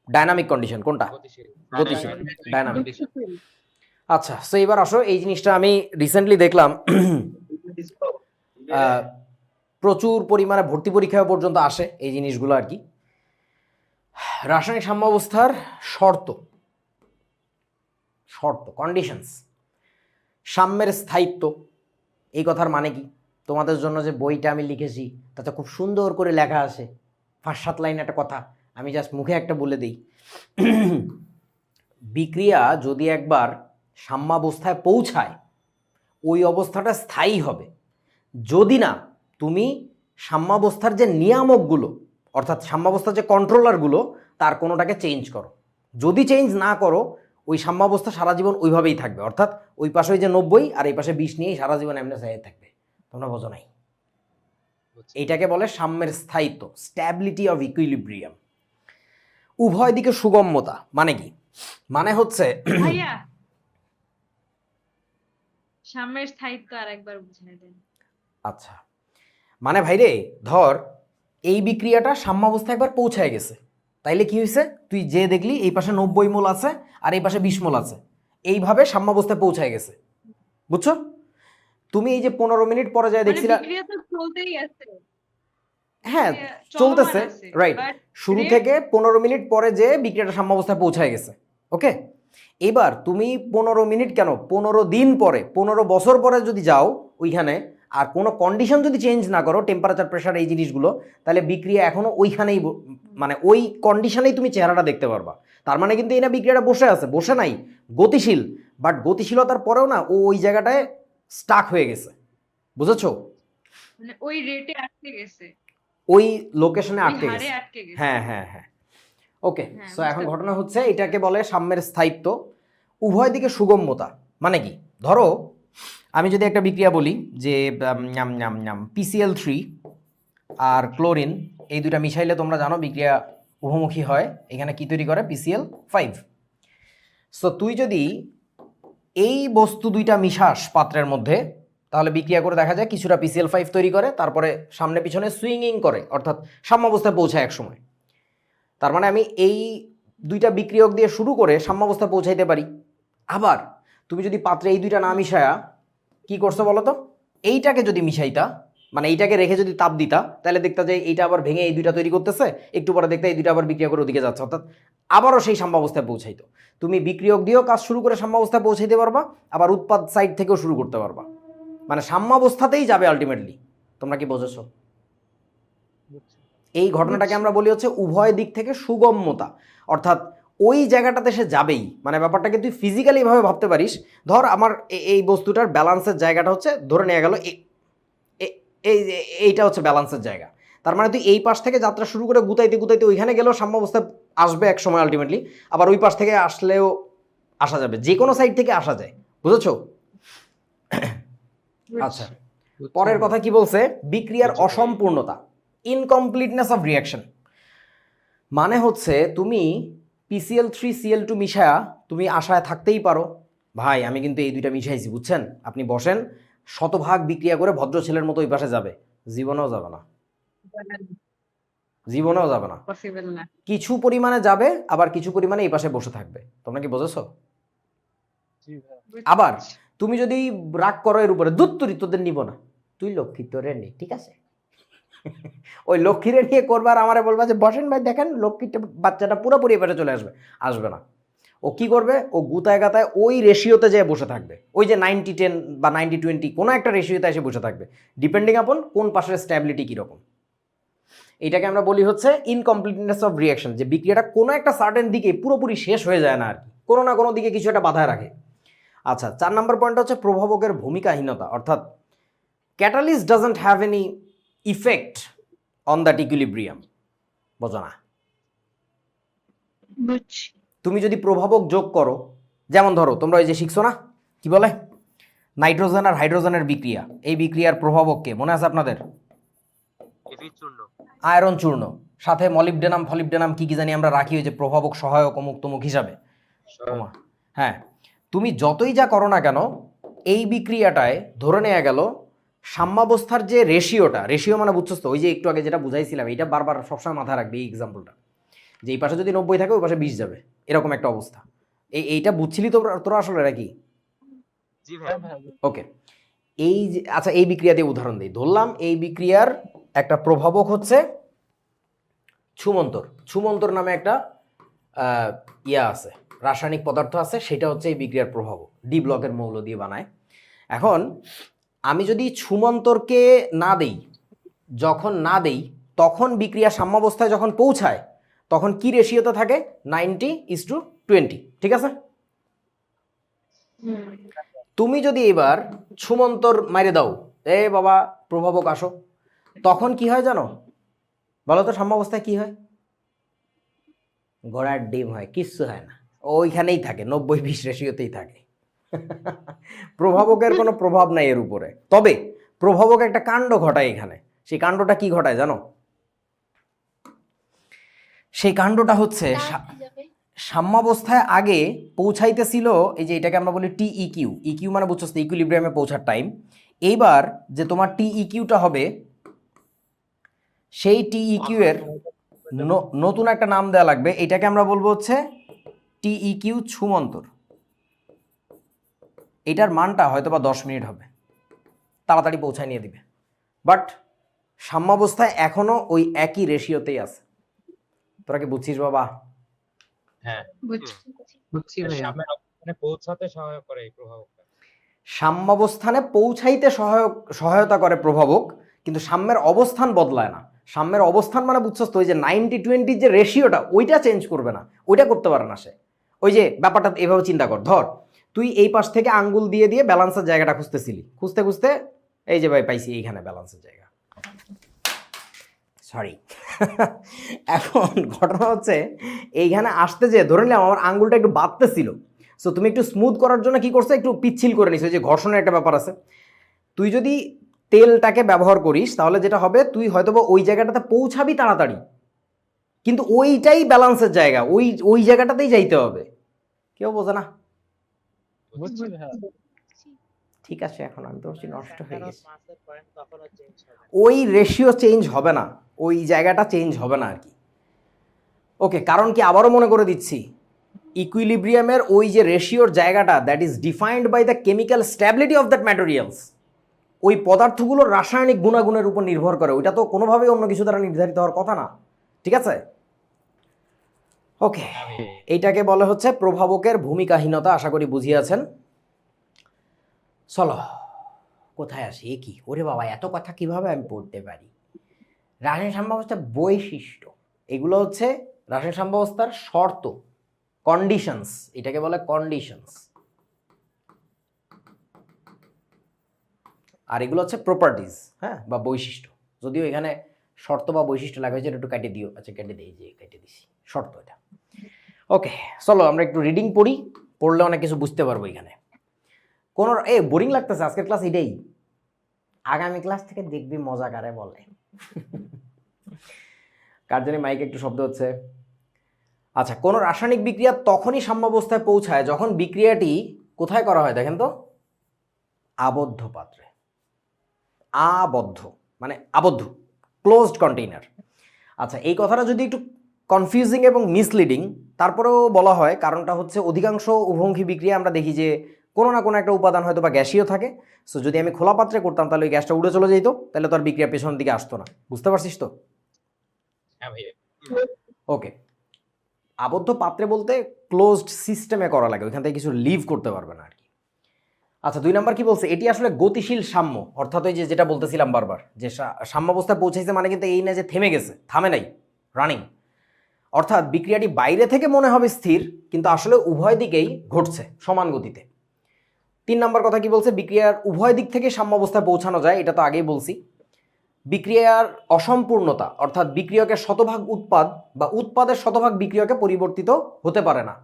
ডাইনামিক কন্ডিশন, কোনটা? গতিশীল। গতিশীল, ডাইনামিক। Condition। আচ্ছা, সো এবার আসো, এই জিনিসটা আমি রিসেন্টলি দেখলাম প্রচুর পরিমাণে ভর্তি পরীক্ষা পর্যন্ত আসে এই জিনিসগুলো আর কি। রাসায়নিক সাম্যাবস্থার শর্ত কন্ডিশনস, সাম্যের স্থায়িত্ব, এই কথার মানে কি? তোমাদের জন্য যে বইটা আমি লিখেছি তাতে খুব সুন্দর করে লেখা আছে, 5-7 লাইন একটা কথা, আমি জাস্ট মুখে একটা বলে দিই। বিক্রিয়া যদি একবার সাম্যাবস্থায় পৌঁছায় ওই অবস্থাটা স্থায়ী হবে যদি না তুমি সাম্যাবস্থার যে নিয়ামকগুলো অর্থাৎ সাম্যাবস্থার যে কন্ট্রোলারগুলো তার কোনোটাকে চেঞ্জ করো। যদি চেঞ্জ না করো ওই সাম্যাবস্থা সারা জীবন ওইভাবেই থাকবে, অর্থাৎ ওই পাশে ওই যে 90 আর এই পাশে 20 নিয়েই সারা জীবন এমনি চাই থাকবে। তোমরা বোঝো নাই? বুঝছি। এইটাকে বলে সাম্যের স্থায়িত্ব, স্ট্যাবিলিটি অফ ইকুইলিব্রিয়াম। উভয় দিকে সুগম্যতা মানে কি? মানে হচ্ছে ভাইয়া সাম্যের স্থায়িত্ব আর একবার বুঝিয়ে দেন। আচ্ছা, মানে ভাইরে ধর এই বিক্রিয়াটা সাম্যাবস্থায় একবার পৌঁছায় গেছে, তাইলে কি হয়েছে? তুই যে দেখলি এই পাশে 90 মোল আছে আর এই পাশে 20 মোল আছে, এইভাবে সাম্যাবস্থায় পৌঁছায় গেছে। বুঝছো? তুমি এই যে 15 মিনিট পরে যায় মানে দেখছিলা, বিক্রিয়া তো চলতেই আছে, হ্যাঁ চলমান চলতেছে, আছে, রাইট। but শুরু rate- থেকে 15 মিনিট পরে যে বিক্রিয়াটা সাম্যাবস্থায় পৌঁছায় গেছে, ওকে। এবার তুমি 15 মিনিট কেন 15 দিন পরে 15 বছর পরে যদি যাও ওইখানে আর কোনো কন্ডিশন যদি চেঞ্জ না করো, টেম্পারেচার, প্রেশার, এই জিনিসগুলো, তাহলে বিক্রিয়া এখনো ওইখানেই মানে ওই কন্ডিশনেই তুমি চেহারাটা দেখতে পারবা। তার মানে কিন্তু এই না বিক্রিয়াটা বসে আছে, বসে নাই, গতিশীল, বাট গতিশীলতার পরেও না ও ওই জায়গাটায় স্টাক হয়ে গেছে। বুঝেছো? মানে ওই রেটে আটকে গেছে, ওই লোকেশনে ওই আটকে হারে গেছে। আটকে গেছে। হ্যাঁ হ্যাঁ হ্যাঁ, ওকে। হ্যাঁ, সো এখন বুঝতে ঘটনা হচ্ছে এটাকে বলে সাম্যের স্থায়িত্ব, উভয় দিকে সুগম্যতা। মানে কি? ধরো আমি যদি একটা বিক্রিয়া বলি যে PCl3 আর ক্লোরিন এই দুইটা মিশাইলে তোমরা জানো বিক্রিয়া উভমুখী হয়। এখানে কি তৈরি করে? PCl5। সো তুই যদি এই বস্তু দুইটা মিশাস পাত্রের মধ্যে, তাহলে বিক্রিয়া করে দেখা যায় কিছুটা PCl5 তৈরি করে, তারপরে সামনে পিছনে সুইংইং করে, অর্থাৎ সাম্যাবস্থায় পৌঁছায় এক সময়। তার মানে আমি এই দুইটা বিক্রিয়ক দিয়ে শুরু করে সাম্যাবস্থায় পৌঁছাইতে পারি। আবার তুমি যদি পাত্রে এই দুইটা না মিশায়া কি করছো বলো তো, এইটাকে যদি মিশাইতা, মানে এইটাকে রেখে যদি তাপ দিতা, তাহলে দেখতা যে এইটা আবার ভেঙে এই দুইটা তৈরি করতেছে, একটু পরে দেখতে এই দুইটা আবার বিক্রিয়া করে ওদিকে যাচ্ছে, অর্থাৎ আবারও সেই সাম্যাবস্থায় পৌঁছাইতো। তুমি বিক্রিয়ক দিয়েও কাজ শুরু করে সাম্যাবস্থায় পৌঁছাইতে পারবা, আবার উৎপাদ সাইড থেকেও শুরু করতে পারবা, মানে সাম্যাবস্থাতেই যাবে আলটিমেটলি। তোমরা কি বোঝেছো? বুঝছি। এই ঘটনাটাকে আমরা বলি হচ্ছে উভয় দিক থেকে সুগম্যতা, অর্থাৎ ওই জায়গাটাতে সে যাবেই। মানে ব্যাপারটাকে তুই ফিজিক্যালি ভাবে ভাবতে পারিস। ধর আমার এই বস্তুটার ব্যালান্সের জায়গাটা হচ্ছে, ধরে নেওয়া গেল এইটা হচ্ছে ব্যালান্সের জায়গা। তার মানে তুই এই পাশ থেকে যাত্রা শুরু করে গুতাইতে গুতাইতে ওইখানে গেলেও সাম্যাবস্থা আসবে এক সময় আলটিমেটলি, আবার ওই পাশ থেকে আসলেও আসা যাবে, যে কোনো সাইড থেকে আসা যায়। বুঝেছো? আচ্ছা, পরের কথা কি বলছে? বিক্রিয়ার অসম্পূর্ণতা, ইনকমপ্লিটনেস অফ রিয়াকশন। মানে হচ্ছে তুমি PCl3 Cl2 মিশায়া তুমি আশায় থাকতেই পারো, ভাই আমি কিন্তু এই দুইটা মিশাইছি, বুঝছেন, আপনি বসেন, শতভাগ বিক্রিয়া করে ভদ্র ছেলের মতো ওই পাশে যাবে। জীবনেও যাবে না, জীবনেও যাবে না। পসিবল না। কিছু পরিমাণে যাবে, আবার কিছু পরিমাণে এই পাশে বসে থাকবে। তোমরা কি বুঝেছো? জি ভাই। আবার তুমি যদি রাগ করো এর উপরে, দুত্তরি তোদের নিব না, তুই লক্ষ্মী তোরে নে, ঠিক আছে? ওই লক্ষ্মীরে নিয়ে করবার আমারে বলবা যে বসেন ভাই দেখেন লক্ষ্মীটা বাচ্চাটা পুরোপুরি এবারে চলে আসবে, আসবে না। ও কি করবে? ও গুতায় গাতায় ওই রেশিওতে যেয়ে বসে থাকবে, ওই যে 90-10 বা 90-20 কোনো একটা রেশিওতে এসে বসে থাকবে, ডিপেন্ডিং আপন কোন পাশের স্ট্যাবিলিটি কীরকম। এটাকে আমরা বলি হচ্ছে ইনকমপ্লিটনেস অফ রিয়াকশন, যে বিক্রিয়াটা কোনো একটা সার্টেন দিকে পুরোপুরি শেষ হয়ে যায় না আর কি, কোনো না কোনো দিকে কিছু একটা বাধায় রাখে। আচ্ছা, 4 নম্বর পয়েন্টটা হচ্ছে প্রভাবকের ভূমিকাহীনতা, অর্থাৎ catalyst doesn't have any effect on that equilibrium. বোঝো না? বুঝছি। তুমি যদি প্রভাবক যোগ করো, যেমন ধরো তোমরা ওই যে শিখছো না কি বলে নাইট্রোজেন আর হাইড্রোজেনের বিক্রিয়া, এই বিক্রিয়ার প্রভাবককে মনে আছে আপনাদের? এফি চূর্ণ। আয়রন চূর্ণ, সাথে মলিবডেনাম ফলিবডেনাম কি কি জানি আমরা রাখি ওই যে প্রভাবক সহায়ক অমুক তমুক হিসাবে। হ্যাঁ, তুমি যতই যা করো না কেন এই বিক্রিয়াটায় ধরে নেওয়া গেল সাম্যাবস্থার যে রেশিও মানে বুঝছো তো, ওই যে একটু আগে যেটা বুঝাইছিলাম, এইটা বারবার সবসময় মাথায় রাখবে এই এক্সাম্পলটা, যে এই পাশে যদি 90 থাকে ওই পাশে 20 যাবে, এরকম একটা অবস্থা। এইটা বুঝছিলি তোরা আসলে নাকি? জি ভাই। হ্যাঁ ভাই। ওকে, এই যে আচ্ছা এই বিক্রিয়া দিয়ে উদাহরণ দিই। ধরলাম এই বিক্রিয়ার একটা প্রভাবক হচ্ছে ছুমন্তর। ছুমন্তর নামে একটা ইয়া আছে, রাসায়নিক পদার্থ আছে, সেটা হচ্ছে এই বিক্রিয়ার প্রভাবক, ডি ব্লকের মৌল দিয়ে বানায়। এখন আমি যদি ছুমন্তরকে না দেই, যখন না দেই তখন বিক্রিয়া সাম্যাবস্থায় যখন পৌঁছায় তখন কি রেশিওতে থাকে? 90:20, ঠিক আছে? হুম। তুমি যদি এবার ছুমন্তর মাইরে দাও, এ বাবা প্রভাবক আসো, তখন কি হয় জানো? বলো তো সাম্যাবস্থায় কি হয়? ঘোড়ার ডিম হয়, কিচ্ছু হয় না, ওইখানেই থাকে, 90-20 রেশিওতেই থাকে। প্রভাবকের কোনো প্রভাব নাই এর উপরে। তবে প্রভাবক একটা কাণ্ড ঘটায় এখানে। সেই কাণ্ডটা কি ঘটায় জানো? সেই কাণ্ডটা হচ্ছে তাড়াতাড়ি যাবে। সাম্যাবস্থায় আগে পৌঁছাইতেছিল, এই যে এটাকে আমরা বলি টিইকিউ। ইকিউ মানে বুঝছো তো, ইকুইলিব্রিয়ামে পৌঁছার টাইম। এইবার যে তোমার টিইকিউটা হবে, সেই টিইকিউ এর নতুন একটা নাম দেওয়া লাগবে। এটাকে আমরা বলবো হচ্ছে টিইকিউ ছুমন্তর। এটার মানটা হয়তো বা 10 মিনিট হবে, তাড়াতাড়ি পৌঁছায় নিয়ে দিবে। বাট সাম্যাবস্থায় এখনো ওই একই রেশিওতেই আছে। তোরা কি বুঝছিস বাবা? হ্যাঁ, বুঝছি। বুঝছি ভাইয়া। সামনের অবস্থানে পৌঁছাতে সহায়ক করে এই প্রভাবকটা। সাম্যাবস্থানে পৌঁছাইতে সহায়তা করে প্রভাবক, কিন্তু সাম্যের অবস্থান বদলায় না। সাম্যের অবস্থান মানে বুঝছস তো, ওই যে 90-20 যে রেশিওটা, ওইটা চেঞ্জ করবে না, ওইটা করতে পারে না সে। ওই যে ব্যাপারটা এভাবে চিন্তা কর, ধর তুই এই পাশ থেকে আঙ্গুল দিয়ে দিয়ে ব্যালান্সের জায়গাটা খুঁজতেছিলি, খুঁজতে খুঁজতে এই যে ভাই পাইছি এইখানে ব্যালান্সের জায়গা। সরি। এখন ঘটনা হচ্ছে এইখানে আসতে যে ধরে নিলাম আমার আঙ্গুলটা একটু বাঁধতেছিল, সো তুমি একটু স্মুথ করার জন্য কি করছো, একটু পিচ্ছিল করে নিছো। যে ঘর্ষণের একটা ব্যাপার আছে, তুই যদি তেলটাকে ব্যবহার করিস তাহলে যেটা হবে, তুই হয়তোবা ওই জায়গাটাতে পৌঁছাবি তাড়াতাড়ি, কিন্তু ওইটাই ব্যালান্সের জায়গা, ওই ওই জায়গাটাতেই যাইতে হবে। কেউ বোঝে না? বুঝছি ভাইয়া। ঠিক আছে, এখন আমি তো বলছি নষ্ট হয়ে গেছে। মাসের পয়েন্ট কখনো চেঞ্জ হবে না। ওই রেশিও চেঞ্জ হবে না, ওই জায়গাটা চেঞ্জ হবে না আর কি। ওকে, কারণ কি আবারও মনে করে দিচ্ছি, ইকুইলিব্রিয়ামের ওই যে রেশিওর জায়গাটা, that is defined by the chemical stability of that materials. ওই পদার্থগুলোর রাসায়নিক গুণাগুণের উপর নির্ভর করে, ওইটা তো কোনোভাবেই অন্য কিছু দ্বারা নির্ধারিত হওয়ার কথা না, ঠিক আছে? ওকে, এইটাকে বলে হচ্ছে প্রভাবকের ভূমিকাহীনতা। আশা করি বুঝিয়েছেন। চলো কোথায় আসি? এ কি, ওরে বাবা এত কথা কিভাবে আমি পড়তে পারি? রাসায়নিক সাম্যাবস্থার বৈশিষ্ট্য, এগুলো হচ্ছে রাসায়নিক সাম্যাবস্থার শর্ত, কন্ডিশনস, এটাকে বলে কন্ডিশনস। আর এগুলো হচ্ছে প্রপার্টিজ, হ্যাঁ, বা বৈশিষ্ট্য। যদিও এখানে শর্ত বা বৈশিষ্ট্য লাগা হয়েছে, একটু কেটে দিও। আচ্ছা কেটে দিই, যে কেটে দিছি, শর্ত এটা। ওকে, চলো আমরা একটু রিডিং পড়ি, পড়লে অনেক কিছু বুঝতে পারবো এখানে। কোনো বোরিং লাগতেছে আজকের ক্লাস, এটাই। আগামী ক্লাস থেকে দেখবি মজা কারে বলে। কার জানি মাইকে একটু শব্দ হচ্ছে। আচ্ছা, কোনো রাসায়নিক বিক্রিয়া তখনই সাম্যাবস্থায় পৌঁছায় যখন বিক্রিয়াটি কোথায় করা হয় দেখেন তো? আবদ্ধ পাত্রে। আবদ্ধ মানে আবদ্ধ, ক্লোজড কন্টেইনার। আচ্ছা, এই কথাটা যদি একটু কনফিউজিং এবং মিসলিডিং, তারপরেও বলা হয়, কারণটা হচ্ছে অধিকাংশ উভমুখী বিক্রিয়া আমরা দেখি যে কোনো না কোনো একটা উপাদান হয়তো বা গ্যাসীয় থাকে। সো যদি আমি খোলা পাত্রে করতাম তাহলে ওই গ্যাসটা উড়ে চলে যেত, তাহলে তো আর বিক্রিয়া পেছনের দিকে আসতো না। বুঝতে পারছিস তো? হ্যাঁ ভাইয়া। ওকে, আবদ্ধ পাত্রে বলতে ক্লোজড সিস্টেমে করা লাগে, ওইখান থেকে কিছু লিভ করতে পারবে না আর কি। আচ্ছা, 2 নাম্বার কি বলছে? এটি আসলে গতিশীল সাম্য, অর্থাৎ ওই যে যেটা বলতেছিলাম বারবার, যে সাম্যাবস্থায় পৌঁছাইছে মানে কিন্তু এই না যে থেমে গেছে, থামে নাই, রানিং। অর্থাৎ বিক্রিয়াটি বাইরে থেকে মনে হবে স্থির, কিন্তু আসলে উভয় দিকেই ঘটছে সমান গতিতে। 3 নাম্বার কথা কি বলছে? বিক্রিয়ার উভয় দিক থেকে সাম্যাবস্থায় পৌঁছানো যায়, এটা তো আগেই বলছি। বিক্রিয়ার অসম্পূর্ণতা, অর্থাৎ বিক্রিয়কের শতভাগ উৎপাদ বা উৎপাদের শতভাগ বিক্রিয়কে পরিবর্তিত হতে পারে না।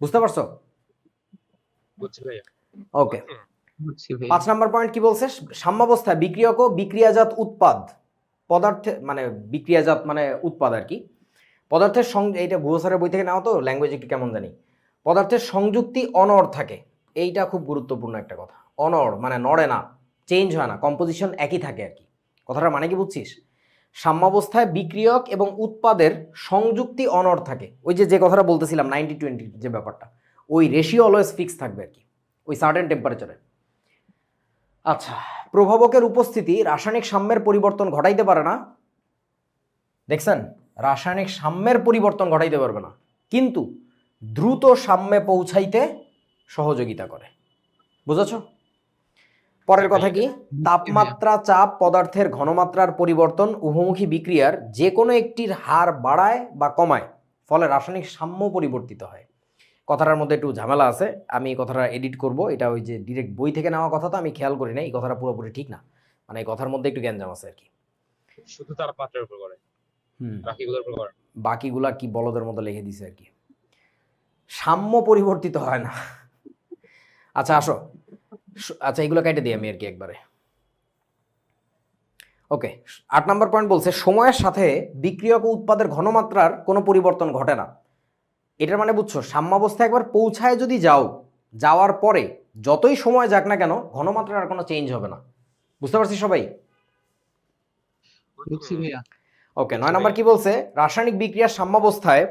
বুঝতে পারছো? বুঝছি ভাইয়া। ওকে, বুঝছি ভাইয়া। 5 নাম্বার পয়েন্ট কি বলছে? সাম্যাবস্থায় বিক্রিয়ক ও বিক্রিয়াজাত উৎপাদ, পদার্থে মানে বিক্রিয়াজাত মানে উৎপাদ আর কি, পদার্থের এইটা ভুয়ো বই থেকে নেওয়া, তো ল্যাঙ্গুয়েজ একটু কেমন জানি। পদার্থের সংযুক্তি অনড় থাকে, এইটা খুব গুরুত্বপূর্ণ একটা কথা। অনড় মানে নড়ে না, চেঞ্জ হয় না, কম্পোজিশন একই থাকে আর কি। কথাটার মানে কি বুঝছিস? সাম্যাবস্থায় বিক্রিয়ক এবং উৎপাদের সংযুক্তি অনড় থাকে, ওই যে কথাটা বলতেছিলাম 90-20 যে ব্যাপারটা, ওই রেশিও অলওয়েজ ফিক্স থাকবে আর কি, ওই সার্টেন টেম্পারেচারে। আচ্ছা, প্রভাবকের উপস্থিতি রাসায়নিক সাম্যের পরিবর্তন ঘটাইতে পারে না। দেখছেন, রাসায়নিক সাম্যের পরিবর্তন ঘটাইতে পারবে না, কিন্তু দ্রুত সাম্যে পৌঁছাইতে সহযোগিতা করে। বুঝেছ? পরের কথা কি, তাপমাত্রা, চাপ, পদার্থের ঘনমাত্রার পরিবর্তন উভমুখী বিক্রিয়ার যে কোনো একটির হার বাড়ায় বা কমায়, ফলে রাসায়নিক সাম্য পরিবর্তিত হয়। কথাটার মধ্যে একটু ঝামেলা আছে, আমি এই কথাটা এডিট করব। এটা ওই যে ডিরেক্ট বই থেকে নেওয়া কথা, তো আমি খেয়াল করি না, এই কথাটা পুরোপুরি ঠিক না, মানে এই কথার মধ্যে একটু গ্যাঞ্জাম আছে আর কি। শুধু তাপমাত্রার উপর করে, হুম, বাকিগুলোর উপর করে না। বাকিগুলা কি বলদের মতো লিখে দিছে আর কি, সাম্য পরিবর্তিত হয় না। আচ্ছা আসো, আচ্ছা এগুলো কেটে দিই আমি আর কি একবারে। ওকে, 8 নম্বর পয়েন্ট বলছে সময়ের সাথে বিক্রিয়ক ও উৎপাদের ঘনমাত্রার কোনো পরিবর্তন ঘটে না। এটার মানে বুঝছো, সাম্যাবস্থায় একবার পৌঁছায় যদি যাও, যাওয়ার পরে যতই সময় যাক না কেন ঘনমাত্রার আর কোনো চেঞ্জ হবে না। বুঝতে পারছি সবাই? বুঝছি ভাইয়া। ওকে, 9 নম্বর কি বলছে, রাসায়নিক বিক্রিয়ার সাম্যাবস্থায়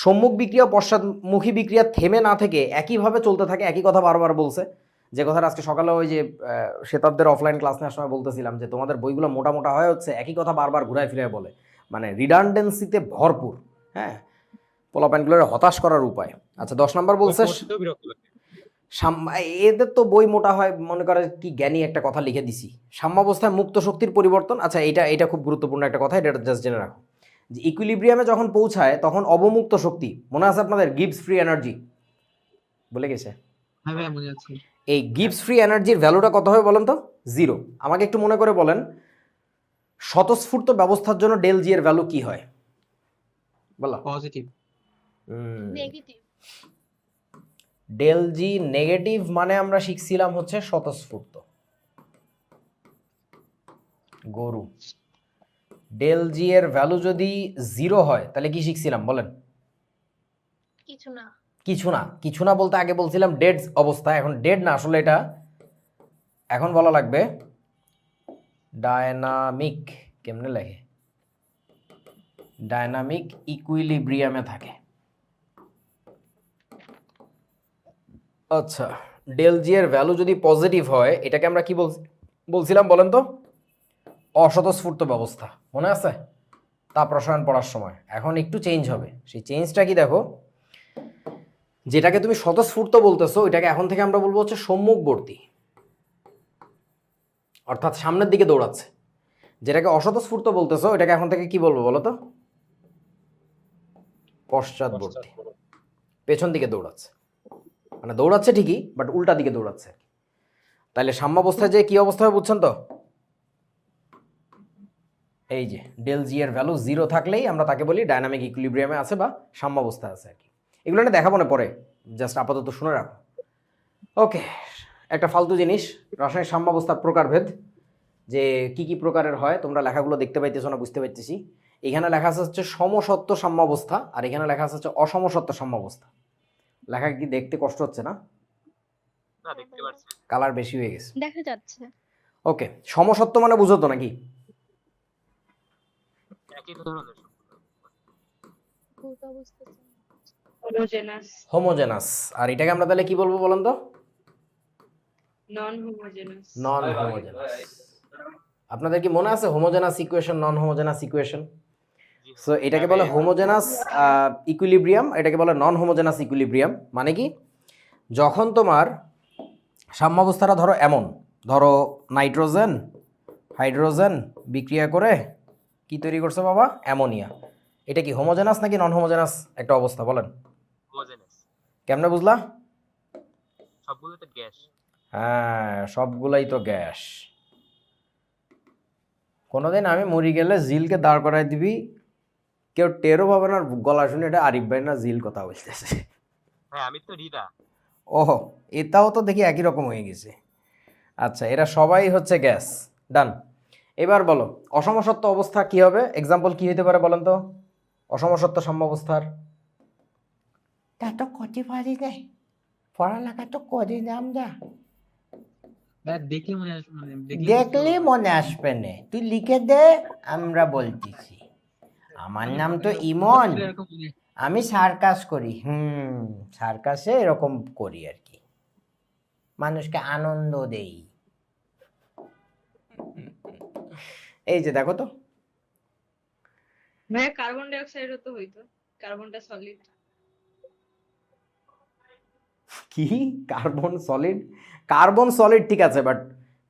সম্মুখ বিক্রিয়া পশ্চাৎমুখী বিক্রিয়া থেমে না থেকে একইভাবে চলতে থাকে। একই কথা বারবার বলছে, যে কথাটা আজকে সকালে ওই যে শ্বেতাব্দের অফলাইন ক্লাস নেওয়ার সময় বলতেছিলাম, যে তোমাদের বইগুলো মোটা মোটা হয় হচ্ছে একই কথা বারবার ঘুরায় ফিরে বলে, মানে রিডান্ডেন্সিতে ভরপুর। হ্যাঁ, পোলাপাইনগুলোর হতাশ করার উপায়। আচ্ছা 10 নম্বর বলছে, পড়তেও বিরক্ত লাগে। এদের তো বই মোটা হয়, মনে করে কি জ্ঞানী একটা কথা লিখে দিছি। সাম্যাবস্থায় মুক্ত শক্তির পরিবর্তন, আচ্ছা এটা খুব গুরুত্বপূর্ণ একটা কথা, এটা জাস্ট জেনে রাখো, যে ইকুইলিব্রিয়ামে যখন পৌঁছায় তখন অবমুক্ত শক্তি, মনে আছে আপনাদের, গিবস ফ্রি এনার্জি বলে গেছে। হ্যাঁ ভাইয়া মনে আছে। এই গিবস ফ্রি এনার্জির ভ্যালুটা কত হবে বলেন তো? 0। আমাকে একটু মনে করে বলেন, স্বতঃস্ফূর্ত ব্যবস্থার জন্য ডেল জি এর ভ্যালু কি হয় বলো? পজিটিভ। নেগেটিভ। ডেল জি নেগেটিভ মানে আমরা শিখছিলাম হচ্ছে স্বতঃস্ফূর্ত, গরু। ডেল জি এর ভ্যালু যদি 0 হয় তাহলে কি শিখছিলাম বলেন? কিছু না। কিছু না বলতে আগে বলছিলাম ডেড অবস্থা, এখন ডেড না, আসলে এটা এখন বলা লাগবে ডায়নামিক। কেমনে লাগে? ডায়নামিক ইকুইলিব্রিয়ামে থাকে। আচ্ছা, ডেল জি এর ভ্যালু যদি পজিটিভ হয়, এটাকে আমরা কি বলছিলাম বলেন তো? অস্বতঃস্ফূর্ত ব্যবস্থা, মনে আছে তাপ রসায়ন পড়ার সময়? এখন একটু চেঞ্জ হবে, সেই চেঞ্জটা কি দেখো, যেটাকে তুমি স্বতঃস্ফূর্ত বলতেছো ওইটাকে এখন থেকে আমরা বলবো হচ্ছে সম্মুখবর্তী, অর্থাৎ সামনের দিকে দৌড়াচ্ছে। যেটাকে অস্বতঃস্ফূর্ত বলতেছো ওইটাকে এখন থেকে কি বলবো বলো তো? পশ্চাৎবর্তী, পেছন দিকে দৌড়াচ্ছে, মানে দৌড়াচ্ছে ঠিকই বাট উল্টা দিকে দৌড়াচ্ছে। তাহলে সাম্যাবস্থায় যে কি অবস্থা হবে বুঝছেন তো? এই যে ডেল জি এর ভ্যালু 0 থাকলেই আমরা তাকে বলি ডায়নামিক ইকুইলিব্রিয়ামে আছে বা সাম্যাবস্থায় আছে আর কি। এগুলো না দেখাবো না পরে, জাস্ট আপাতত শুনে রাখো। ওকে, একটা ফালতু জিনিস, রাসায়নিক সাম্যাবস্থার প্রকারভেদ, যে কি কি প্রকারের হয় তোমরা লেখাগুলো দেখতে পাইতেছো না বুঝতে পারতেছি। এখানে লেখা আছে হচ্ছে সমসত্ব সাম্যাবস্থা, আর এখানে লেখা আছে হচ্ছে অসমসত্ব সাম্যাবস্থা। লেখা কি দেখতে কষ্ট হচ্ছে না? না দেখতে পাচ্ছি। কালার বেশি হয়ে গেছে। দেখা যাচ্ছে। ওকে, সমসত্ব মানে বুঝো তো নাকি? একই ধরনের ভৌত অবস্থা। Homogeneous, homogeneous. আর এটাকে আমরা তাহলে কি বলবো বলেন তো? নন হোমোজেনাস। নন হোমোজেনাস। আপনাদের কি মনে আছে হোমোজেনাস ইকুয়েশন, নন হোমোজেনাস ইকুয়েশন? সো এটাকে বলে হোমোজেনাস ইকুইলিব্রিয়াম, এটাকে বলে নন হোমোজেনাস ইকুইলিব্রিয়াম। মানে কি, যখন তোমার সাম্যাবস্থাটা ধরো এমন, ধরো নাইট্রোজেন হাইড্রোজেন বিক্রিয়া করে কি তৈরি করছে বাবা? অ্যামোনিয়া। এটা কি হোমোজেনাস নাকি নন হোমোজেনাস একটা অবস্থা বলেন? হোমোজেনাস। কেমনে বুঝলা? সবগুলো তো গ্যাস। হ্যাঁ, সবগুলাই তো গ্যাস। কোনোদিন আমি মরি গেলে জিলকে দাঁড় করাই দিবি, কেউ টেরও পাবে না, গলা শুনে এটা আরিফ ভাই না জিল কথা বলতেছে। হ্যাঁ আমি তো রিদা। ওহো, এটাও তো দেখি একই রকম হয়ে গেছে। আচ্ছা, এরা সবাই হচ্ছে গ্যাস। ডান। এবার বলো অসমসত্ব অবস্থা কি হবে? এক্সাম্পল কি হতে পারে বলেন তো অসমসত্ব সাম্যাবস্থার? তা তো করতে পারি না, পড়ালেখা তো করি না আমরা। দেখলে মনে আসবে, মানে দেখলে মনে আসবে না, তুই লিখে দে, আমরা বলতেছি। আমার নাম তো ইমন, এরকম আমি সার্কাস করি। সার্কাসে এরকম করি আর কি, মানুষকে আনন্দ দেই। এই যে দেখো তো, ভাইয়া কার্বন ডাই অক্সাইডও তো হইতো, কার্বনটা সলিড। কি কার্বন সলিড? কার্বন সলিড ঠিক আছে, বাট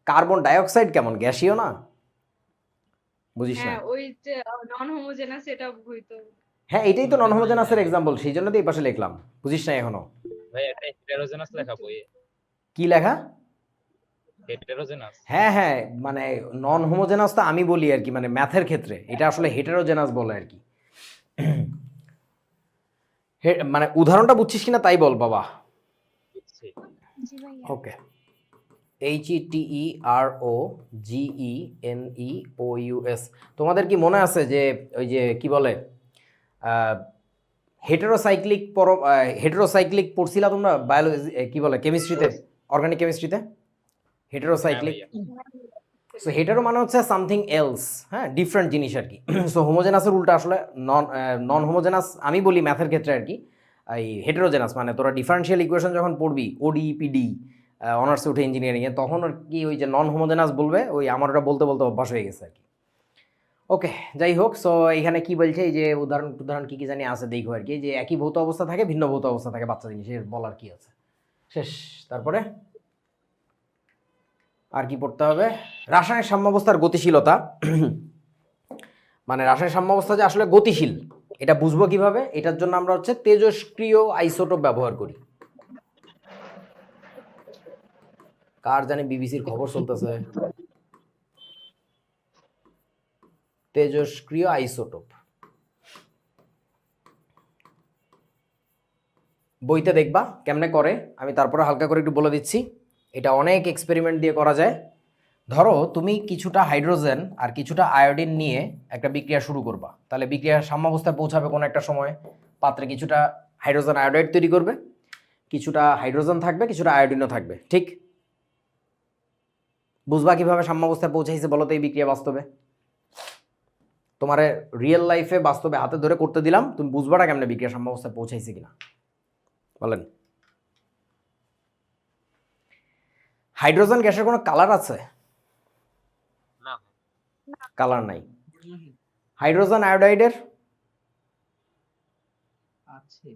কার্বন ডাইঅক্সাইড কেমন, গ্যাসীয় না? বুঝিস না? হ্যাঁ ওই যে নন হোমোজেনাস এটা হইতো। হ্যাঁ, এটাই তো নন হোমোজেনাসের এক্সাম্পল, সেই জন্য তো এই পাশে লিখলাম। বুঝিস না এখনো? ভাই এটা হেটেরোজেনাস লেখা বইয়ে, কি লেখা? হেটেরোজেনাস। হ্যাঁ হ্যাঁ, মানে নন হোমোজেনাস তো আমি বলি আর কি, মানে ম্যাথের ক্ষেত্রে এটা আসলে হেটেরোজেনাস বলে আর কি। মানে উদাহরণটা বুঝছিস কিনা তাই বল বাবা। বুঝছি। জি ভাইয়া। ওকে, HETEROGENEOUS। তোমাদের কি মনে আছে যে ওই যে কি বলে হেটেরোসাইক্লিক পড়ছিলা তোমরা বায়োলজি, কি বলে কেমিস্ট্রিতে, অর্গানিক কেমিস্ট্রিতে? হ্যাঁ হেটেরোসাইক্লিক। ভাইয়া। সো হেটেরো মানে হচ্ছে সামথিং এলস, হ্যাঁ, ডিফারেন্ট জিনিস আর কি। সো হোমোজেনাসের উল্টা আসলে নন হোমোজেনাস আমি বলি ম্যাথের ক্ষেত্রে আর কি। এই হেটেরোজেনাস মানে তোরা ডিফারেন্সিয়াল ইকুয়েশন যখন পড়বি ওডি পিডি অনার্সে উঠে ইঞ্জিনিয়ারিংয়ে, তখন আর কি ওই যে নন হোমোজেনাস বলবে, ওই আমার ওটা বলতে বলতে অভ্যাস হয়ে গেছে আর কি। ওকে, যাই হোক, সো এখানে কি বলছে, এই যে উদাহরণ কি কি জানি আছে দেখো আর কি, যে একই ভৌত অবস্থা থাকে ভিন্ন ভৌত অবস্থা থাকে বাচ্চা জিনিসের, বলার কি আছে, শেষ। তারপরে আর কি পড়তে হবে? রাসায়নিক সাম্যাবস্থার গতিশীলতা। মানে রাসায়নিক সাম্যাবস্থা যে আসলে গতিশীল এটা বুঝবো কিভাবে? এটার জন্য আমরা হচ্ছে তেজস্ক্রিয় আইসোটোপ ব্যবহার করি। কার জানি বিবিসির খবর চলতেছে, তেজস্ক্রিয় আইসোটোপ বইতে দেখবা কেমনে করে, আমি তারপরে হালকা করে একটু বলে দিচ্ছি। এটা অনেক এক্সপেরিমেন্ট দিয়ে করা যায়। ধরো তুমি কিছুটা হাইড্রোজেন আর কিছুটা আয়োডিন নিয়ে একটা বিক্রিয়া শুরু করবা, তাহলে বিক্রিয়া সাম্যাবস্থায় পৌঁছাবে কোনো একটা সময়। পাত্রে কিছুটা হাইড্রোজেন আয়োডাইড তৈরি করবে, কিছুটা হাইড্রোজেন থাকবে, কিছুটা আয়োডিনও থাকবে, ঠিক? বুঝবা কিভাবে সাম্যাবস্থায় পৌঁছাইছে বলো তো এই বিক্রিয়া বাস্তবে? তোমারে রিয়েল লাইফে বাস্তবে হাতে ধরে করতে দিলাম, তুমি বুঝবাটা কেমনে বিক্রিয়া সাম্যাবস্থায় পৌঁছাইছে কিনা বলেন। হাইড্রোজেন গ্যাসের কোনো কালার আছে? না কালার নাই। হাইড্রোজেন আয়োডাইডের আছে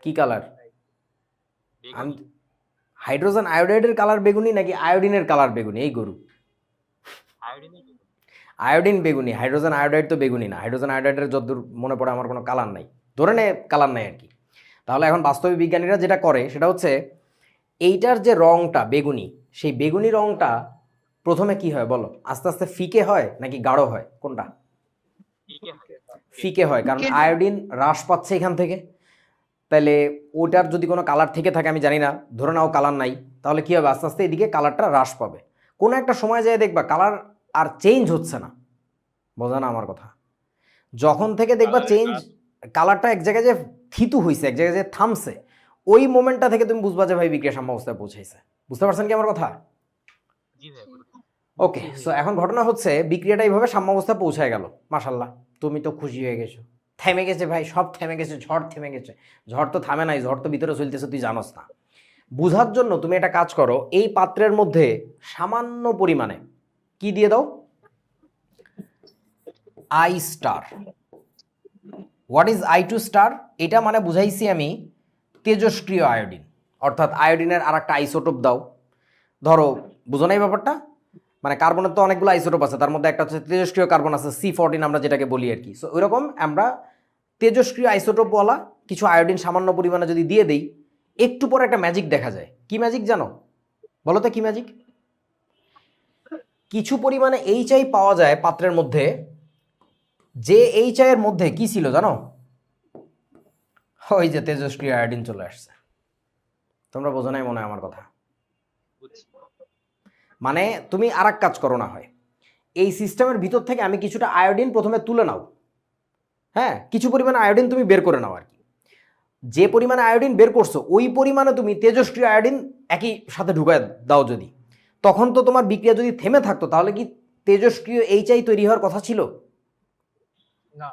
কি কালার? বেগুনি। হাইড্রোজেন আয়োডাইডের কালার বেগুনি নাকি আয়োডিনের কালার বেগুনি? এই গরু। আয়োডিনের বেগুনি। আয়োডিন বেগুনি, হাইড্রোজেন আয়োডাইড তো বেগুনি না। হাইড্রোজেন আয়োডাইডের যতদূর মনে পড়ে আমার কোনো কালার নাই, ধরে নে কালার নাই আর কি। তাহলে এখন বাস্তবে বিজ্ঞানীরা যেটা করে সেটা হচ্ছে এইটার যে রংটা বেগুনি, সেই বেগুনি রংটা প্রথমে কি হয় বলো? আস্তে আস্তে ফিকে হয় নাকি গাঢ় হয়? কোনটা? ফিকে হয়। ফিকে হয়, কারণ আয়োডিন হ্রাস পাচ্ছে এখান থেকে। তাহলে ওটার যদি কোনো কালার থেকে থাকে, আমি জানি না, ধরে নাও কালার নাই, তাহলে কি হবে? আস্তে আস্তে এদিকে কালারটা হ্রাস পাবে। কোনো একটা সময় যায় দেখবা কালার আর চেঞ্জ হচ্ছে না। বোঝা না আমার কথা? যখন থেকে দেখবা চেঞ্জ, কালারটা এক জায়গায় যে থিতু হইছে, এক জায়গায় যে থামছে, ওই মোমেন্টটা থেকে তুমি বুঝবা যে ভাই বিক্রিয়া সাম্যাবস্থায় পৌঁছাইছে। বুঝতে পারছেন কি আমার কথা? জি ভাই। ওকে, সো এখন ঘটনা হচ্ছে বিক্রিয়াটা এইভাবে সাম্যাবস্থায় পৌঁছায় গেল। মাশাল্লাহ, তুমি তো খুশি হয়ে গেছো, থেমে গেছে ভাই, সব থেমে গেছে, ঝড় থেমে গেছে। ঝড় তো থামে নাই, ঝড় তো ভিতরে চলতেছে, তুই জানোস না। বুঝার জন্য তুমি একটা কাজ করো, এই পাত্রের মধ্যে সামান্য পরিমাণে কি দিয়ে দাও? I star. What is I2 star? এটা মানে বুঝাইছি আমি তেজস্ক্রিয় আয়োডিন, অর্থাৎ আয়োডিনের আর একটা আইসোটোপ দাও। ধরো, বুঝো না এই ব্যাপারটা? মানে কার্বনের তো অনেকগুলো আইসোটোপ আছে, তার মধ্যে একটা হচ্ছে তেজস্ক্রিয় কার্বন আছে, C14 আমরা যেটাকে বলি আর কি। সো ওইরকম আমরা তেজস্ক্রিয় আইসোটোপওয়ালা কিছু আয়োডিন সামান্য পরিমাণে যদি দিয়ে দেই, একটু পরে একটা ম্যাজিক দেখা যায়। কি ম্যাজিক জানো? বলো তো কি ম্যাজিক? কিছু পরিমাণে HI পাওয়া যায় পাত্রের মধ্যে, যে HI এর মধ্যে কি ছিল জানো? ওই যে তেজস্ক্রিয় আয়োডিন চলে আসছে। তোমরা বোঝো নাই মনে হয় আমার কথা। বুঝছি। মানে তুমি আর এক কাজ করো না হয়, এই সিস্টেমের ভিতর থেকে আমি কিছুটা আয়োডিন প্রথমে তুলে নাও, হ্যাঁ, কিছু পরিমাণে আয়োডিন তুমি বের করে নাও আর কি। যে পরিমাণে আয়োডিন বের করছো ওই পরিমাণে তুমি তেজস্ক্রিয় আয়োডিন একই সাথে ঢুকায় দাও। যদি তখন তো তোমার বিক্রিয়া যদি থেমে থাকতো, তাহলে কি তেজস্ক্রিয় HI তৈরি হওয়ার কথা ছিল? না।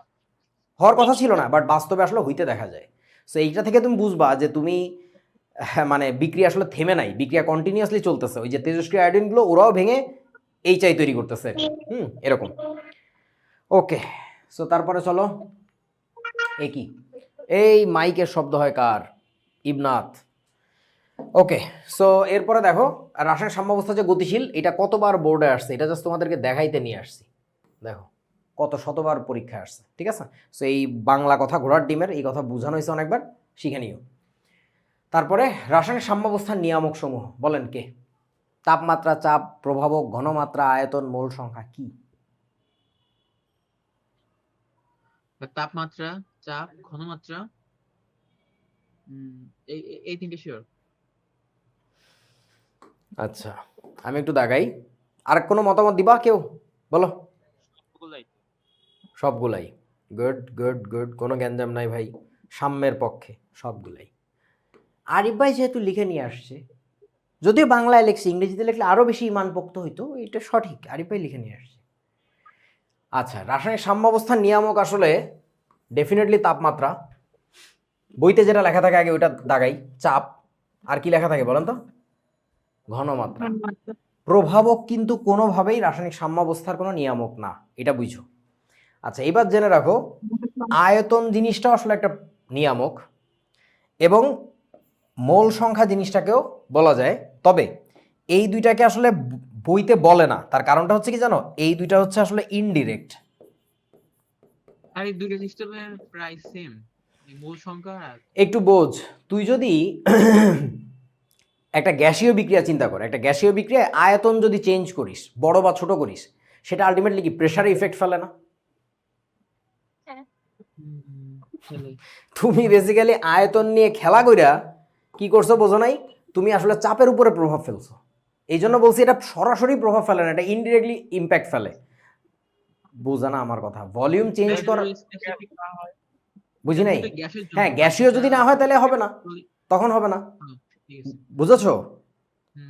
হওয়ার কথা ছিল না, বাট বাস্তবে আসলে হইতে দেখা যায়। সো এইটা থেকে তুমি বুঝবা যে তুমি মানে বিক্রিয়া আসলে থেমে নাই, বিক্রিয়া কন্টিনিউয়াসলি চলতেছে। ওই যে তেজস্ক্রিয় আয়োডিনগুলো ওরাও ভেঙে HI তৈরি করতেছে, এরকম। ওকে, সো তারপরে চলো, কি এই মাইকের শব্দ হয় কার? ইবনাথ। ওকে, সো এরপরে দেখো রাসায়নিক সাম্যাবস্থা যে গতিশীল, এটা কতবার বোর্ডে আসছে এটা জাস্ট তোমাদেরকে দেখাইতে নিয়ে আসছি। দেখো কত শতবার পরীক্ষা আসছে, ঠিক আছে। সো এই বাংলা কথা ঘোড়ার ডিমের এই কথা বোঝানো হয়েছে অনেকবার, শিখে নিও। তারপরে রাসায়নিক সাম্যাবস্থার নিয়ামক সমূহ বলেন কে? তাপমাত্রা, চাপ, প্রভাবক, ঘনমাত্রা, আয়তন, মোল সংখ্যা কি? তাপমাত্রা, চাপ, ঘনমাত্রা, এই তিনটে শিওর। আচ্ছা, আমি একটু দাগাই। আর কোনো মতামত দিবা কেউ? বলো। সবগুলাই তো। সবগুলাই। গুড গুড গুড, কোনো গ্যাঞ্জাম নাই ভাই, সাম্যের পক্ষে সবগুলাই। আরিফ ভাই যেহেতু লিখে নিয়ে আসছে, যদিও বাংলায় লিখছে, ইংরেজিতে লিখলে আরও বেশি ইমান পোক্ত হইতো, এটা সঠিক, আরিফ ভাই লিখে নিয়ে আসছে। আচ্ছা, রাসায়নিক সাম্যাবস্থার নিয়ামক আসলে ডেফিনেটলি তাপমাত্রা, বইতে যেটা লেখা থাকে আগে ওইটা দাগাই, চাপ, আর কি লেখা থাকে বলেন তো? ঘনমাত্রা। প্রভাবক কিন্তু কোনোভাবেই রাসায়নিক সাম্যাবস্থার কোনো নিয়ামক না, এটা বুঝো। আচ্ছা, এবার জেনে রাখো আয়তন জিনিসটা আসলে একটা নিয়ামক, এবং মোল সংখ্যা জিনিসটাকেও বলা যায়। তবে এই দুইটাকে আসলে বইতে বলে না, তার কারণটা হচ্ছে কি জানো? এই দুইটা হচ্ছে আসলে ইনডিরেক্ট। আর এই দুটো সিস্টেমের প্রায় সেম, মূল সংখ্যা আর একটু বোঝ, তুই যদি একটা গ্যাসীয় বিক্রিয়া চিন্তা কর, একটা গ্যাসীয় বিক্রিয়ায় আয়তন যদি চেঞ্জ করিস, বড় বা ছোট করিস, সেটা আলটিমেটলি কি প্রেসারে ইফেক্ট ফেলে না? ফেলে। তুমি বেসিক্যালি আয়তন নিয়ে খেলা কইরা কি করছো বোঝো নাই, তুমি আসলে চাপের উপরে প্রভাব ফেলছো। এই জন্য বলছি এটা সরাসরি প্রভাব ফেলে না, এটা ইনডিরেক্টলি ইম্প্যাক্ট ফেলে। বোঝা না আমার কথা? ভলিউম চেঞ্জ করা, Specific না হয়। বুঝি নাই? এটা গ্যাসের জন্য, হ্যাঁ, গ্যাসীয় যদি না হয় তাহলে হবে না, তখন হবে না, ঠিক আছে। বুঝেছো?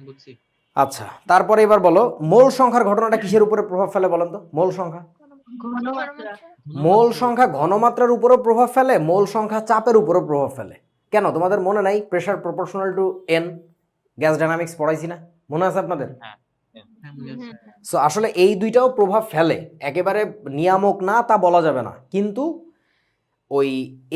বুঝছি। আচ্ছা, তারপরে এবার বলো মোল সংখ্যার ঘটনাটা কিসের উপরে প্রভাব ফেলে বলেন তো? মোল সংখ্যা। ঘনমাত্রা। মোল সংখ্যা ঘনমাত্রার উপরও প্রভাব ফেলে, মোল সংখ্যা চাপের উপরও প্রভাব ফেলে। কেন তোমাদের মনে নাই pressure proportional to n, gas dynamics পড়াইছি না? মনে আছে আপনাদের? হ্যাঁ, মনে আছে। সো আসলে এই দুইটাও প্রভাব ফেলে, একেবারে নিয়ামক না তা বলা যাবে না, কিন্তু ওই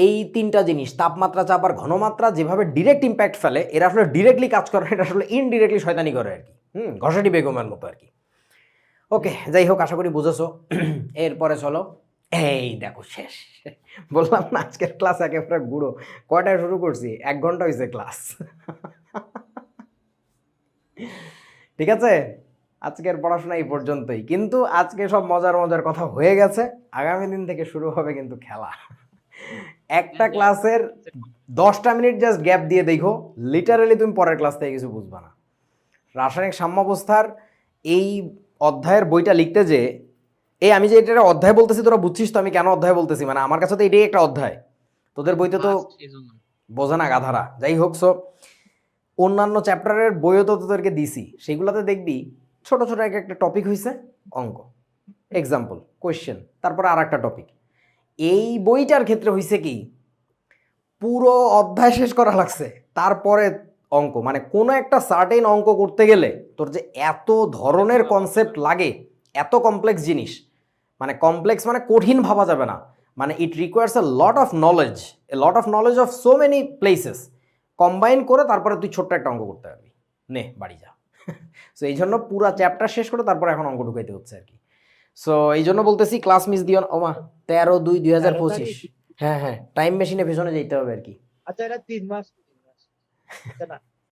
এই তিনটা জিনিস তাপমাত্রা, চাপ আর ঘনমাত্রা যেভাবে ডিরেক্ট ইম্প্যাক্ট ফেলে, এরা আসলে ডিরেক্টলি কাজ করে, এটা আসলে ইনডিরেক্টলি শয়তানি করে আর কি। ঘষাটি বেগমের মতো আর কি। ওকে, যাই হোক, আশা করি বুঝেছো। এরপরে চলো, এই দেখো শেষ। বললাম না আজকের ক্লাস একেবারে গুঁড়ো। কয়টায় শুরু করছি? 1 ঘন্টা হয়েছে ক্লাস। ঠিক আছে, আজকের পড়াশোনা এই পর্যন্তই, কিন্তু আজকে সব মজার মজার কথা হয়ে গেছে। আগামী দিন থেকে শুরু হবে কিন্তু খেলা। একটা ক্লাসের 10টা মিনিট জাস্ট গ্যাপ দিয়ে দেখো, লিটারালি তুমি পরের ক্লাস থেকে কিছু বুঝবা না। রাসায়নিক সাম্যাবস্থার এই অধ্যায়ের বইটা লিখতে যে, এই আমি যে এটা অধ্যায় বলতেছি তোরা বুঝছিস তো আমি কেন অধ্যায় বলতেছি? মানে আমার কাছে তো এটাই একটা অধ্যায়, তোদের বইতে তো Last এই জন্য। বোঝে না গাধারা। যাই হোক, সো অন্যান্য চ্যাপ্টারের বইও তো তোদেরকে দিছি, সেগুলোতে দেখবি ছোট ছোট এক একটা টপিক হয়েছে, অঙ্ক, এক্সাম্পল, কোয়েশ্চেন, তারপরে আর একটা টপিক। এই বইটার ক্ষেত্রে হয়েছে কি, পুরো অধ্যায় শেষ করা লাগছে, তারপরে অঙ্ক। মানে কোনো একটা সার্টেন অঙ্ক করতে গেলে তোর যে এত ধরনের কনসেপ্ট লাগে, এত কমপ্লেক্স জিনিস, মানে কমপ্লেক্স মানে কঠিন ভাবা যাবে না, মানে it requires A lot of knowledge of so many places, combine করে তারপরে তুই ছোট্ট একটা অঙ্ক করতে পারবি। নে বাড়ি যা। সো এই জন্য পুরা চ্যাপ্টার শেষ করে তারপরে এখন অঙ্ক ঢুকাইতে হচ্ছে আর কি। সো এই জন্য বলতেছি ক্লাস মিস দিও না। ওমা 13/2/2025। হ্যাঁ হ্যাঁ, টাইম মেশিনে পেছনে যেতে হবে আর কি। আচ্ছা, এটা 3 মাস। আচ্ছা না,